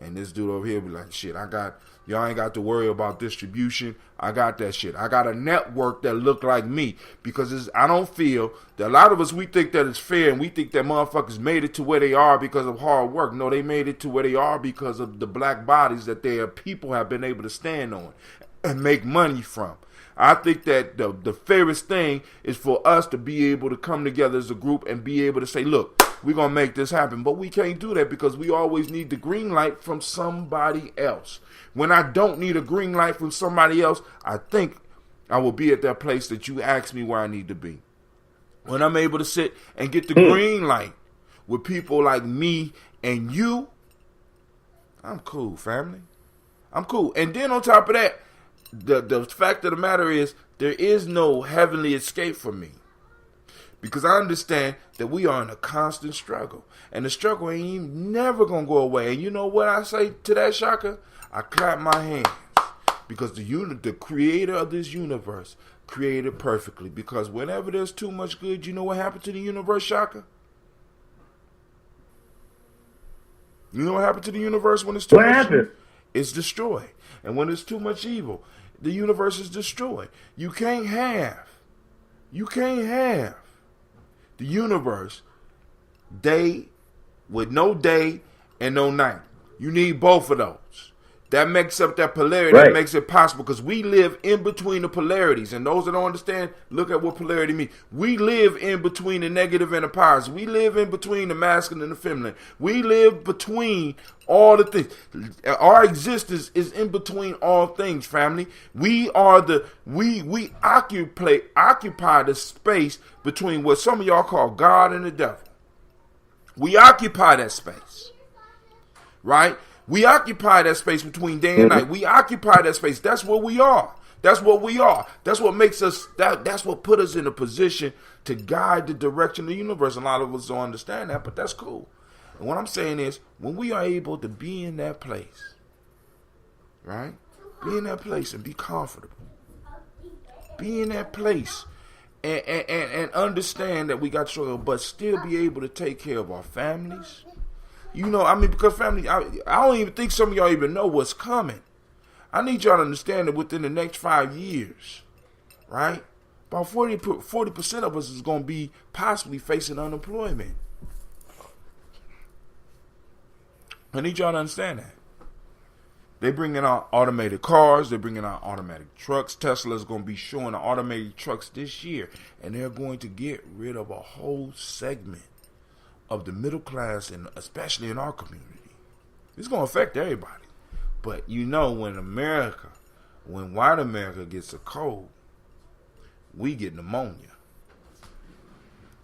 And this dude over here be like, shit, y'all ain't got to worry about distribution. I got that shit. I got a network that look like me, because I don't feel that a lot of us, we think that it's fair, and we think that motherfuckers made it to where they are because of hard work. No, they made it to where they are because of the black bodies that their people have been able to stand on and make money from. I think that the fairest thing is for us to be able to come together as a group and be able to say, look, we're going to make this happen. But we can't do that because we always need the green light from somebody else. When I don't need a green light from somebody else, I think I will be at that place that you asked me where I need to be. When I'm able to sit and get the green light with people like me and you, I'm cool, family. I'm cool. And then on top of that, the fact of the matter is there is no heavenly escape for me. Because I understand that we are in a constant struggle. And the struggle ain't never going to go away. And you know what I say to that, Shaka? I clap my hands. Because the creator of this universe created perfectly. Because whenever there's too much good, you know what happened to the universe, Shaka? You know what happened to the universe when it's too much evil? It's destroyed. And when there's too much evil, the universe is destroyed. You can't have the universe day with no day and no night. You need both of those. That makes up that polarity. Right. That makes it possible because we live in between the polarities. And those that don't understand, look at what polarity means. We live in between the negative and the positive. We live in between the masculine and the feminine. We live between all the things. Our existence is in between all things, family. We are we occupy the space between what some of y'all call God and the devil. We occupy that space. Right? We occupy that space between day and night. We occupy that space. That's what we are. That's what we are. That's what makes us, that's what put us in a position to guide the direction of the universe. A lot of us don't understand that, but that's cool. And what I'm saying is, when we are able to be in that place, right? Be in that place and be comfortable. Be in that place and understand that we got struggle, but still be able to take care of our families. You know, I mean, because family, I don't even think some of y'all even know what's coming. I need y'all to understand that within the next 5 years, right, about 40% of us is going to be possibly facing unemployment. I need y'all to understand that. They're bringing out automated cars. They're bringing out automatic trucks. Tesla's going to be showing the automated trucks this year. And they're going to get rid of a whole segment of the middle class, and especially in our community. It's going to affect everybody. But you know, when white America gets a cold, we get pneumonia.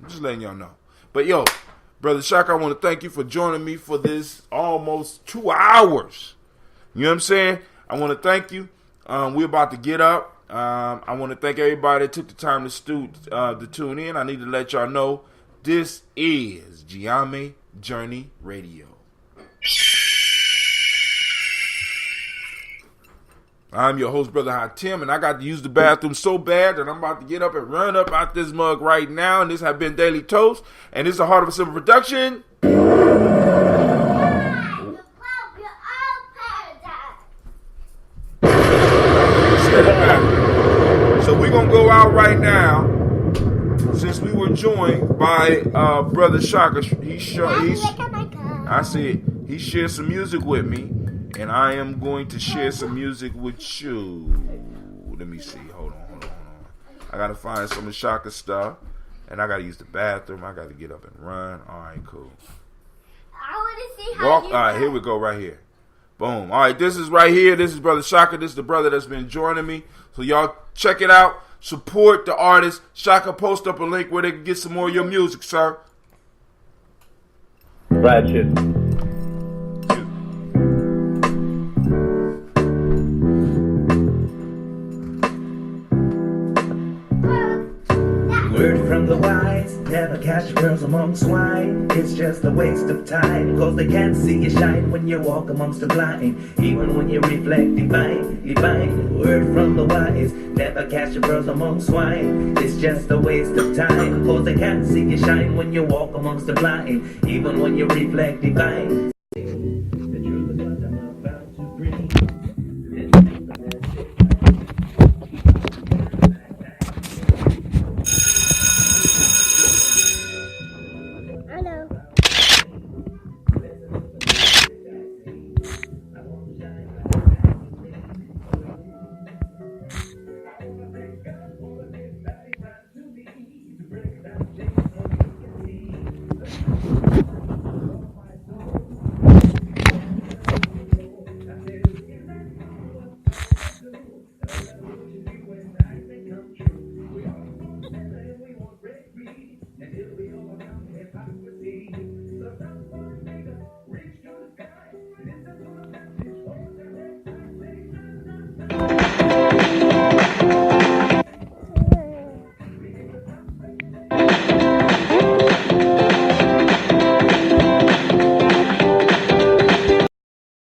I'm just letting y'all know. But yo, Brother Shaka, I want to thank you for joining me for this almost 2 hours. You know what I'm saying? I want to thank you. We're about to get up. I want to thank everybody that took the time to tune in. I need to let y'all know this is Gye-Nyame Journey Radio. I'm your host, Brother Hatim, and I got to use the bathroom so bad that I'm about to get up and run up out this mug right now. And this has been Daily Toast, and this is a Heart of a Simple production. So we're going to go out right now. Since we were joined by Brother Shaka, he shared some music with me, and I am going to share some music with you. Let me see. Hold on. I gotta find some of Shaka's stuff, and I gotta use the bathroom. I gotta get up and run. All right, cool. I want to see how you. All right, here we go. Right here. Boom. All right, this is right here. This is Brother Shaka. This is the brother that's been joining me. So y'all check it out. Support the artist. Shaka, post up a link where they can get some more of your music, sir. Ratchet. Word from the wise, never catch girls among swine. It's just a waste of time, cause they can't see you shine when you walk amongst the blind. Even when you reflect divine. Word from the wise, never catch girls among swine. It's just a waste of time, cause they can't see you shine when you walk amongst the blind. Even when you reflect divine.